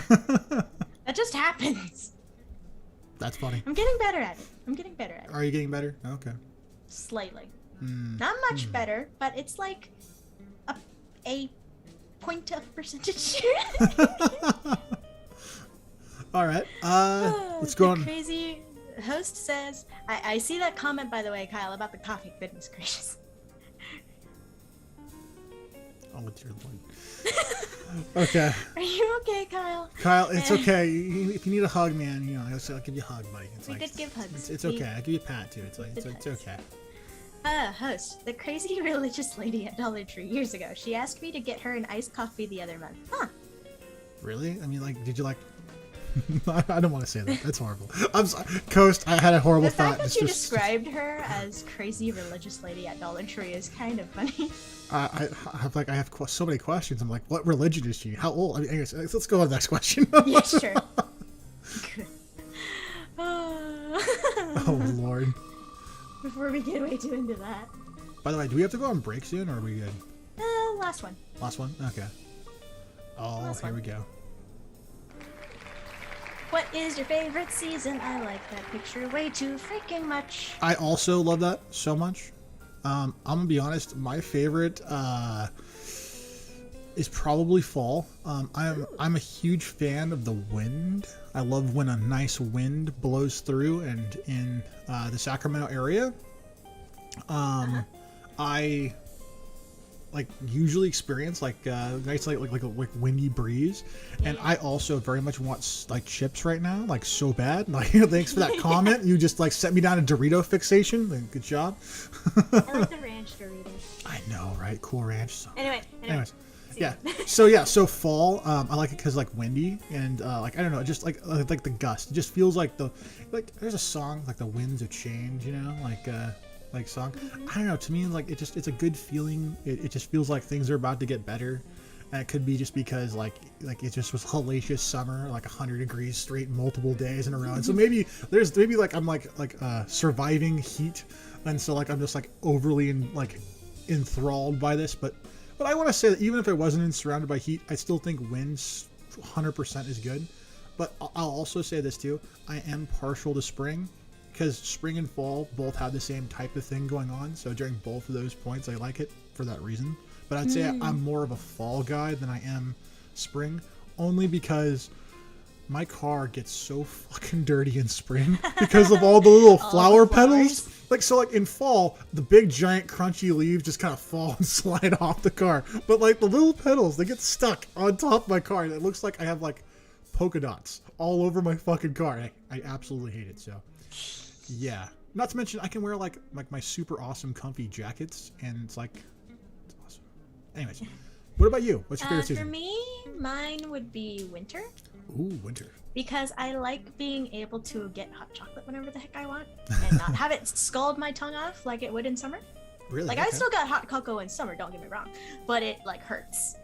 That just happens. That's funny. I'm getting better at it. Are you getting better? Okay. Slightly. Not much better, but it's like a point of percentage. All right. Let's go on. Crazy host says, I see that comment, by the way, Kyle, about the coffee. Goodness gracious. Oh, it's your line. Okay. Are you okay, Kyle? Kyle, it's okay. If you need a hug, man, I'll give you a hug, buddy. We did give hugs. It's okay. I'll give you a pat too. It's okay. Host, the crazy religious lady at Dollar Tree years ago. She asked me to get her an iced coffee the other month. Huh. Really? I mean, like, did you like... I don't want to say that. That's horrible. I'm sorry. Coast, I had a horrible thought. The fact that you described her as crazy religious lady at Dollar Tree is kind of funny. I have so many questions. I'm like, what religion is she? How old? I mean, anyways, let's go on to the next question. Yeah, sure. Oh, Lord. Before we get way too into that. By the way, do we have to go on break soon, or are we good? Last one. Last one? Okay. Oh, here we go. What is your favorite season? I like that picture way too freaking much. I also love that so much. I'm gonna be honest, my favorite is probably fall. I'm a huge fan of the wind. I love when a nice wind blows through, and in the Sacramento area, I like usually experience like nice like windy breeze, and I also very much want like chips right now, like so bad. Like, thanks for that comment. You just like set me down a Dorito fixation. Good job. I like the ranch Doritos. I know, right? Cool ranch. So. Anyways. Yeah. So fall. I like it because like windy and like I don't know, just like the gust. It just feels like there's a song like the winds of change, like song. I don't know. To me, like it's a good feeling. It just feels like things are about to get better, and it could be just because like it just was hellacious summer, like 100 degrees straight, multiple days in a row. And so maybe like I'm like surviving heat, and so like I'm just like overly enthralled by this. But I want to say that even if I wasn't surrounded by heat, I still think winds 100% is good. But I'll also say this too. I am partial to spring, because spring and fall both have the same type of thing going on. So during both of those points, I like it for that reason. But I'd say I'm more of a fall guy than I am spring, only because my car gets so fucking dirty in spring because of all the little flower petals. Like, so like in fall, the big giant crunchy leaves just kind of fall and slide off the car. But like the little petals, they get stuck on top of my car, and it looks like I have like polka dots all over my fucking car. I absolutely hate it. So yeah, not to mention I can wear like my super awesome comfy jackets, and it's awesome. Anyways, what about you? What's your favorite season? For me, mine would be winter. Ooh, winter. Because I like being able to get hot chocolate whenever the heck I want, and not have it scald my tongue off like it would in summer. Really? Like, okay. I still got hot cocoa in summer, don't get me wrong, but it like hurts.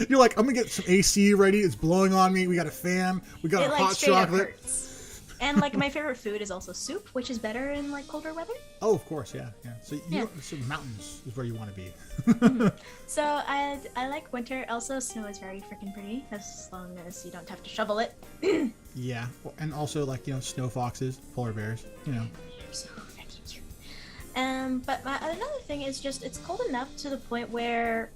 You're like, I'm gonna get some AC ready. It's blowing on me. We got a fan. We got a hot chocolate. Hurts. And like my favorite food is also soup, which is better in like colder weather. Oh, of course, yeah. So so mountains is where you want to be. So I like winter. Also, snow is very freaking pretty as long as you don't have to shovel it. Yeah, and also like snow foxes, polar bears. They're so freaking cute. But another thing is just it's cold enough to the point where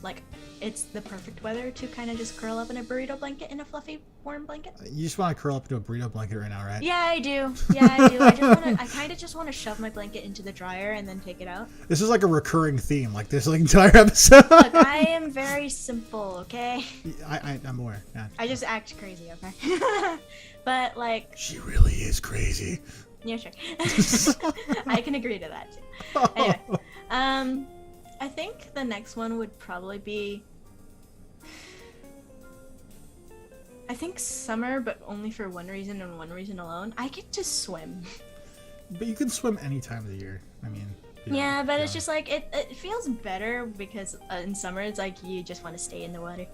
like it's the perfect weather to kind of just curl up in a burrito blanket in a fluffy warm blanket. You just want to curl up into a burrito blanket right now, right? Yeah, I do. I kind of just want to shove my blanket into the dryer and then take it out. This is like a recurring theme, like this entire episode. Look, I am very simple, okay? I'm aware. Yeah. I just act crazy, okay? But like, she really is crazy. Yeah, sure. I can agree to that too. Anyway, I think the next one would probably be. I think summer, but only for one reason and one reason alone. I get to swim. But you can swim any time of the year. I mean. Yeah, but it's just like it feels better because in summer it's like you just want to stay in the water.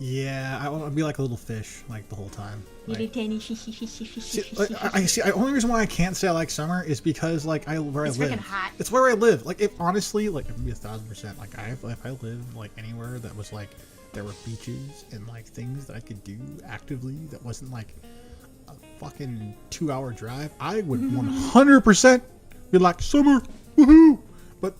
Yeah, I want to be like a little fish like the whole time. Little Like, tiny see, the only reason why I can't say I like summer is because like where It's I live. freaking hot. It's where I live. Like if honestly, like it would be 1,000%. Like if I lived like anywhere that was like there were beaches and like things that I could do actively that wasn't like a fucking 2-hour drive, I would 100% be like summer, woohoo! But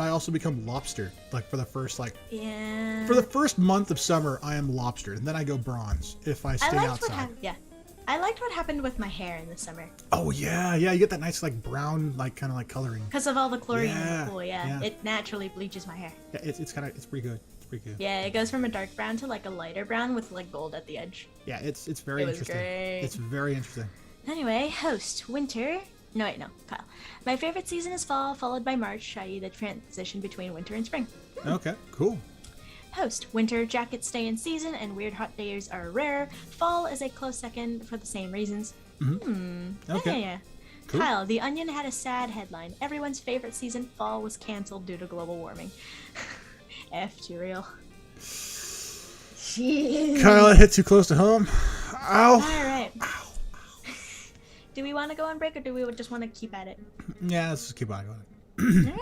I also become lobster like for the first Yeah. for the first month of summer I am lobster and then I go bronze if I stay outside. I liked what happened with my hair in the summer. Oh yeah, you get that nice like brown like kind of like coloring. Because of all the chlorine in Yeah, the pool, yeah. It naturally bleaches my hair. Yeah, it's pretty good. It's pretty good. Yeah, it goes from a dark brown to like a lighter brown with like gold at the edge. Yeah, it's very It was interesting. great. It's very interesting. Anyway, host, winter. No, wait, no, Kyle. My favorite season is fall, followed by March, i.e. the transition between winter and spring. Okay, cool. Host, winter jackets stay in season and weird hot days are rare. Fall is a close second for the same reasons. Okay. Yeah. Cool. Kyle, The Onion had a sad headline. Everyone's favorite season, fall, was canceled due to global warming. F too real. Jeez. Kyle, it hit too close to home. Ow. Alright. Do we want to go on break or do we just want to keep at it? Yeah, let's just keep on going. Alright.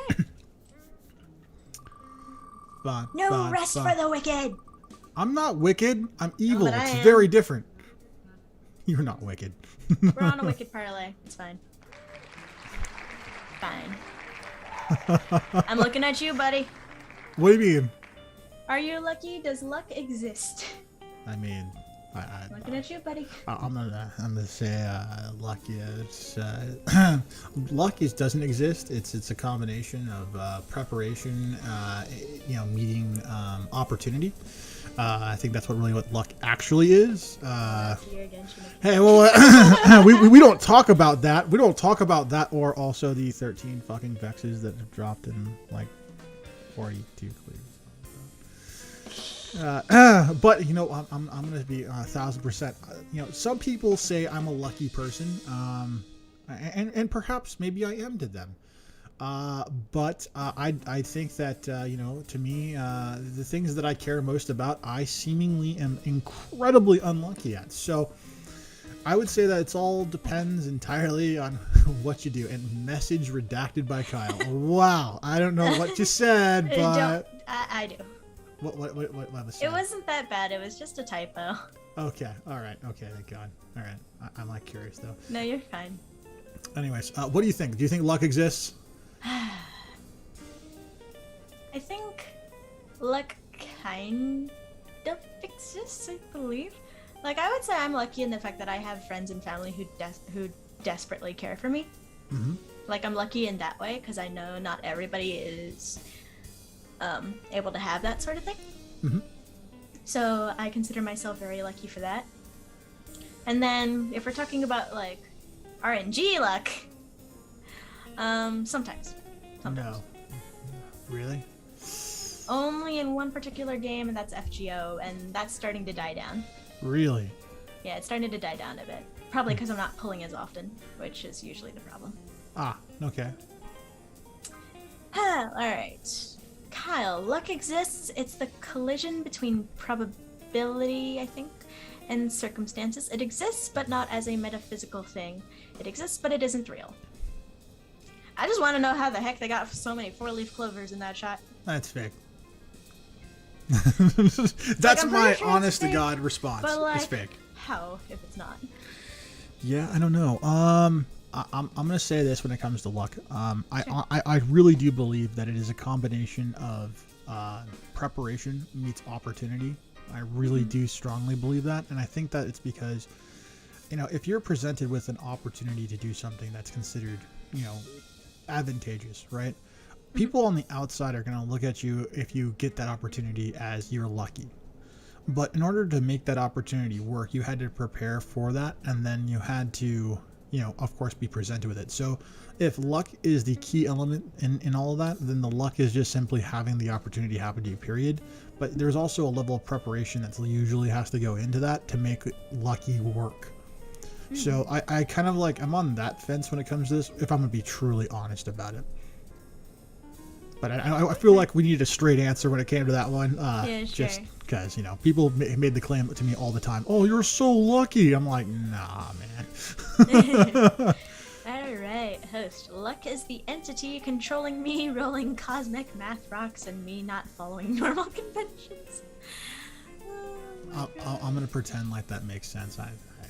Fine. No fine, rest fine. for the wicked! I'm not wicked. I'm evil. but I It's am. very different. You're not wicked. We're on a wicked parlay. It's fine. Fine. I'm looking at you, buddy. What do you mean? Are you lucky? Does luck exist? I mean, Looking at you, buddy. I'm gonna say luck is luck doesn't exist. It's a combination of preparation, meeting opportunity. I think that's what luck actually is. Hey, well, we don't talk about that. We don't talk about that, or also the 13 fucking vexes that have dropped in like 42 clears. But I'm gonna be 1,000%. Some people say I'm a lucky person, and perhaps maybe I am to them. But I think that to me, the things that I care most about, I seemingly am incredibly unlucky at. So I would say that it's all depends entirely on what you do. And message redacted by Kyle. Wow, I don't know what you said, but I do. What was It wasn't that bad. It was just a typo. Okay, all right, okay, thank God. All right, I'm like curious though. No, you're fine. Anyways, what do you think? Do you think luck exists? I think luck kind of exists, I believe. Like, I would say I'm lucky in the fact that I have friends and family who desperately care for me. Mm-hmm. Like, I'm lucky in that way because I know not everybody is able to have that sort of thing. Mm-hmm. So I consider myself very lucky for that. And then if we're talking about like RNG luck, sometimes. No. Really? Only in one particular game, and that's FGO, and that's starting to die down. Really? Yeah, it's starting to die down a bit. Probably because I'm not pulling as often, which is usually the problem. Ah, okay. Alright. Kyle, luck exists. It's the collision between probability, I think, and circumstances. It exists, but not as a metaphysical thing. It exists, but it isn't real. I just want to know how the heck they got so many 4-leaf clovers in that shot. That's fake. That's I'm my pretty sure it's honest to fake, God response. But like, It's fake. how if it's not? Yeah, I don't know. I'm gonna say this when it comes to luck. I really do believe that it is a combination of preparation meets opportunity. I really do strongly believe that, and I think that it's because, if you're presented with an opportunity to do something that's considered, advantageous, right? People on the outside are gonna look at you if you get that opportunity as you're lucky. But in order to make that opportunity work, you had to prepare for that, and then you had to of course, be presented with it. So if luck is the key element in all of that, then the luck is just simply having the opportunity happen to you, period. But there's also a level of preparation that usually has to go into that to make lucky work. So I kind of I'm on that fence when it comes to this, if I'm going to be truly honest about it. But I feel like we needed a straight answer when it came to that one. Yeah, sure. Just because, people made the claim to me all the time. Oh, you're so lucky. I'm like, nah, man. All right, host. Luck is the entity controlling me, rolling cosmic math rocks, and me not following normal conventions. I'm going to pretend like that makes sense.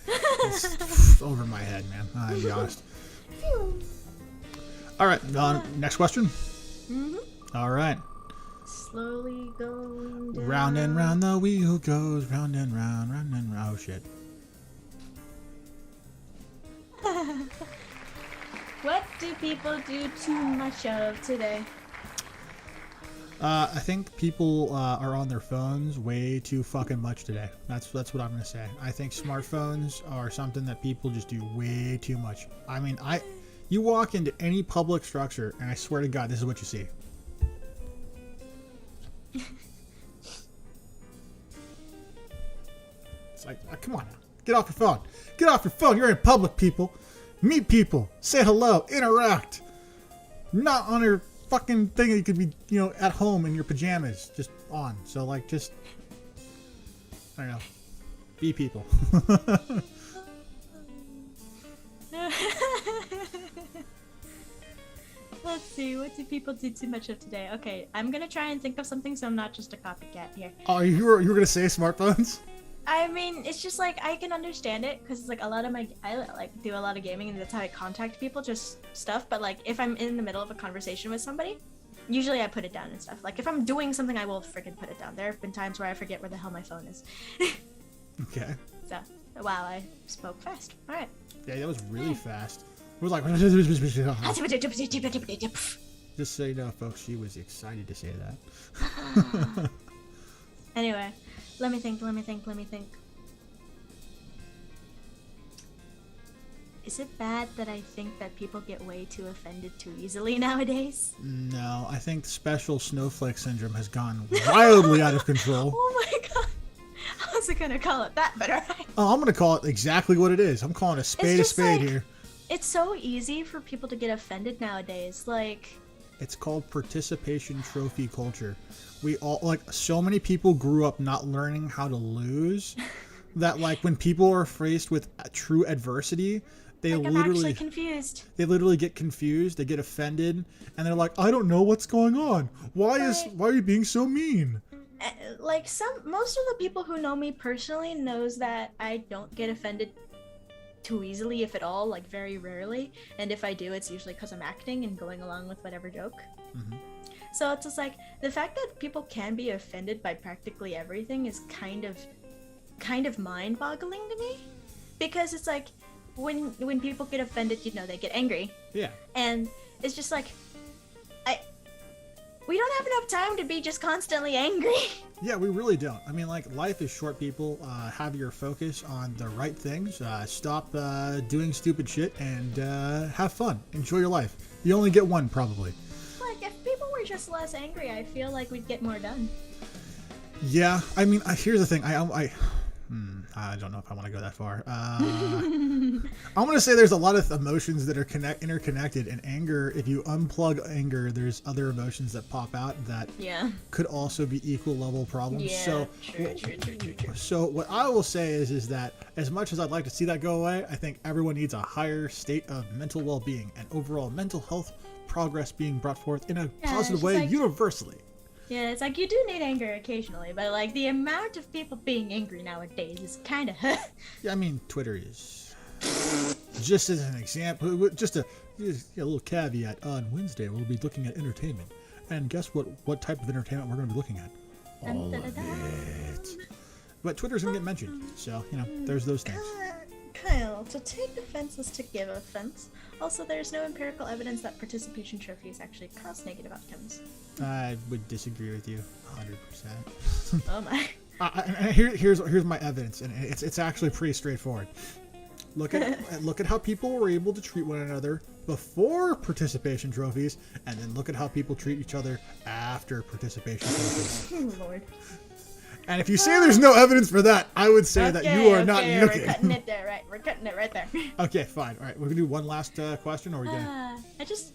It's over my head, man. I'll be honest. All right, next question. All right. Slowly going down. Round and round the wheel goes, round and round, round and round. Oh, shit. What do people do too much of today? I think people are on their phones way too fucking much today. That's what I'm gonna say. I think smartphones are something that people just do way too much. I mean, you walk into any public structure, and I swear to God, this is what you see. It's like, come on now, get off your phone. Get off your phone. You're in public, people. Meet people. Say hello. Interact. Not on your fucking thing that you could be, at home in your pajamas, just on. So, just, I don't know, be people. Let's see, what do people do too much of today? Okay, I'm gonna try and think of something so I'm not just a copycat here. Oh, you were gonna say smartphones? I mean, it's just I can understand it because it's a lot of I do a lot of gaming and that's how I contact people, just stuff. But if I'm in the middle of a conversation with somebody, usually I put it down and stuff. If I'm doing something, I will freaking put it down. There have been times where I forget where the hell my phone is. Okay. So, wow, I spoke fast. All right. Yeah, that was really fast. It was just so you know, folks, she was excited to say that. Anyway. Let me think. Is it bad that I think that people get way too offended too easily nowadays? No, I think special snowflake syndrome has gone wildly out of control. Oh my god. I wasn't gonna call it that, but alright. Oh, I'm gonna call it exactly what it is. I'm calling a spade here. It's so easy for people to get offended nowadays. It's called participation trophy culture. We all, so many people grew up not learning how to lose that, when people are faced with true adversity, I'm actually confused. They literally get confused, they get offended, and they're like, I don't know what's going on. Why are you being so mean? Most of the people who know me personally knows that I don't get offended too easily, if at all, very rarely. And if I do, it's usually because I'm acting and going along with whatever joke. Mm-hmm. So it's just the fact that people can be offended by practically everything is kind of mind-boggling to me, because it's when people get offended, they get angry. Yeah. And it's just we don't have enough time to be just constantly angry. Yeah, we really don't. I mean, life is short, people. Have your focus on the right things. Stop doing stupid shit and have fun. Enjoy your life. You only get one, probably. If people were just less angry, I feel like we'd get more done. Yeah, I mean, here's the thing. I don't know if I want to go that far. I'm going to say there's a lot of emotions that are interconnected, and anger, if you unplug anger, there's other emotions that pop out that could also be equal level problems. Yeah, true. So what I will say is that as much as I'd like to see that go away, I think everyone needs a higher state of mental well-being and overall mental health progress being brought forth in a positive way universusly. Yeah, it's you do need anger occasionally, but the amount of people being angry nowadays is kind of Yeah, I mean, Twitter is just as an example, just a little caveat. On Wednesday, we'll be looking at entertainment, and guess what type of entertainment we're going to be looking at? All of it. But Twitter's going to get mentioned, so there's those things. Kyle, to take offense is to give offense. Also, there's no empirical evidence that participation trophies actually cause negative outcomes. I would disagree with you 100%. Oh my. Here's my evidence, and it's actually pretty straightforward. Look at how people were able to treat one another before participation trophies, and then look at how people treat each other after participation trophies. Oh, Lord. And if you say there's no evidence for that, I would say that you are not looking. We're cutting it there, right? We're cutting it right there. Okay, fine. All right, we're gonna do one last question, or are we gonna? I just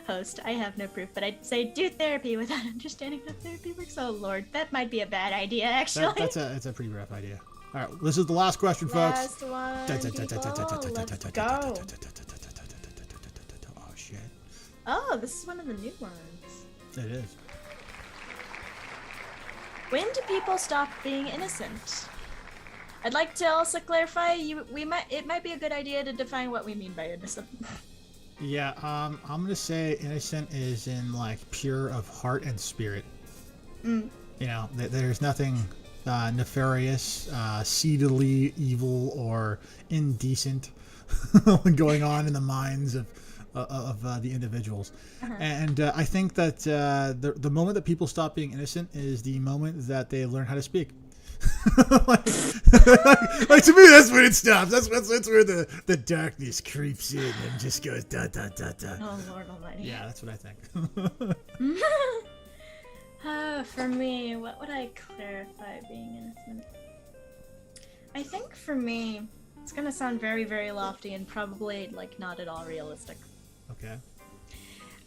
host. I have no proof, but I'd say do therapy without understanding how therapy works. Oh Lord, that might be a bad idea, actually. That's a pretty rough idea. All right, this is the last question, folks. Last one, people. Let's go. Oh shit. Oh, this is one of the new ones. It is. When do people stop being innocent? I'd like to also clarify. It might be a good idea to define what we mean by innocent. Yeah, I'm gonna say innocent is in like pure of heart and spirit. You know, there's nothing nefarious, seedily evil, or indecent going on in the minds of the individuals. And I think that the moment that people stop being innocent is the moment that they learn how to speak. like to me, that's when it stops. That's where the darkness creeps in and just goes da da da da. Oh Lord Almighty. Yeah, that's what I think. For me, what would I clarify being innocent? I think for me, it's gonna sound very, very lofty and probably like not at all realistic. Okay.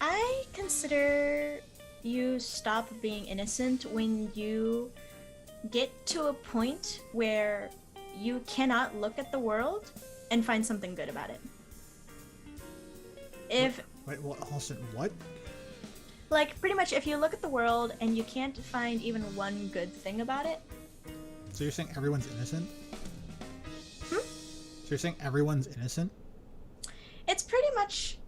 I consider you stop being innocent when you get to a point where you cannot look at the world and find something good about it. Wait, well, Halston, what? Like, pretty much if you look at the world and you can't find even one good thing about it. So you're saying everyone's innocent? So you're saying everyone's innocent? It's pretty much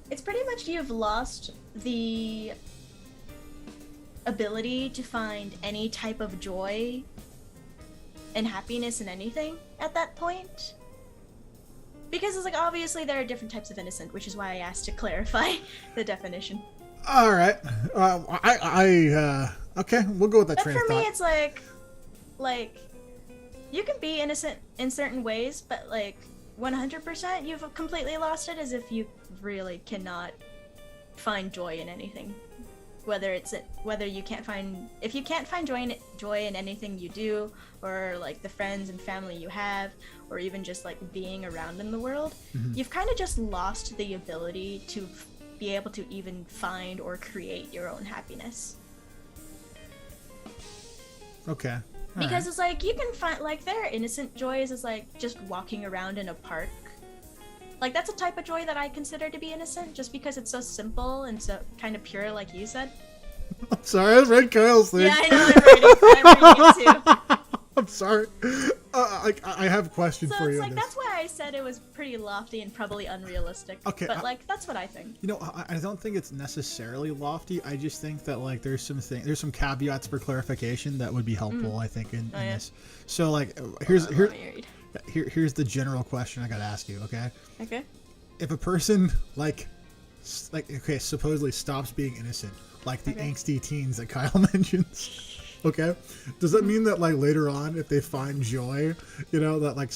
it's pretty much you've lost the ability to find any type of joy and happiness in anything at that point. Because it's like, obviously there are different types of innocent, which is why I asked to clarify the definition. All right. Okay, we'll go with that train of thought. But for me, it's like, you can be innocent in certain ways, but like 100% you've completely lost it, as if you really cannot find joy in anything. If you can't find joy in anything you do, or like the friends and family you have, or even just like being around in the world, you've kind of just lost the ability to be able to even find or create your own happiness. Okay. Because it's like, you can find, like, there are innocent joys as like just walking around in a park. Like, that's a type of joy that I consider to be innocent, just because it's so simple and so kind of pure, like you said. I'm sorry, I read Kyle's thing. Yeah, I know, I'm reading it too. I'm sorry. I have a question for you. So it's like, that's why I said it was pretty lofty and probably unrealistic. Okay. But like, that's what I think. You know, I don't think it's necessarily lofty. I just think that like there's some caveats for clarification that would be helpful. I think in this. So like, here's the general question I gotta ask you. Okay. Okay. If a person supposedly stops being innocent, like the angsty teens that Kyle mentions. Okay, does that mean that like later on, if they find joy, you know, that like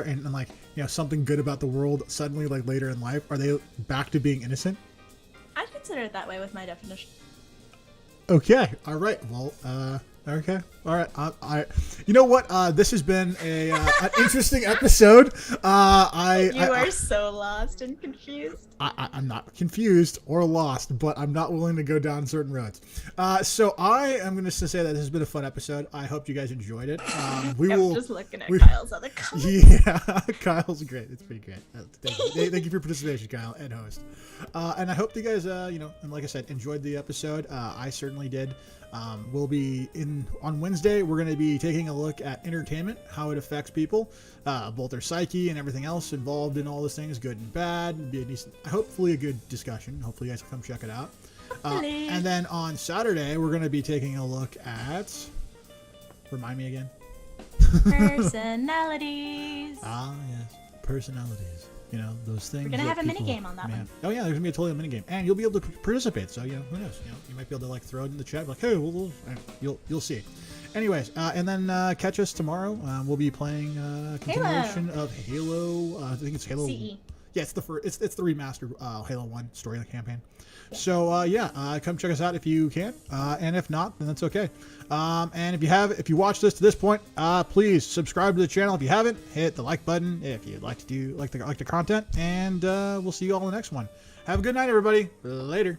and like, you know, something good about the world, suddenly like later in life, are they back to being innocent? I'd consider it that way with my definition. Okay, all right. Well, okay, all right. You know what? This has been an interesting episode. You are so lost and confused. I'm not confused or lost, but I'm not willing to go down certain roads. So I am going to say that this has been a fun episode. I hope you guys enjoyed it. I'm just looking at Kyle's other comments. Yeah, Kyle's great. It's pretty great. Thank you for your participation, Kyle, and host. And I hope you guys, and like I said, enjoyed the episode. I certainly did. We'll be on Wednesday. We're going to be taking a look at entertainment, how it affects people, both their psyche and everything else involved in all those things, good and bad. It'll be a decent, hopefully a good discussion. Hopefully you guys will come check it out. And then on Saturday, we're going to be taking a look at, remind me again. Personalities. Yes, personalities. You know, those things. We're going to have a mini game on that one. Oh yeah, there's going to be a totally mini game. And you'll be able to participate. So, who knows? You might be able to like throw it in the chat, like, hey, you'll see. Anyways, and then catch us tomorrow. We'll be playing continuation of Halo. I think it's Halo. CE. Yeah, it's the first. It's the remastered Halo 1 story campaign. Yeah. So come check us out if you can, and if not, then that's okay. And if you watched this to this point, please subscribe to the channel. If you haven't, hit the like button if you'd like to like the content, and we'll see you all in the next one. Have a good night, everybody. Later.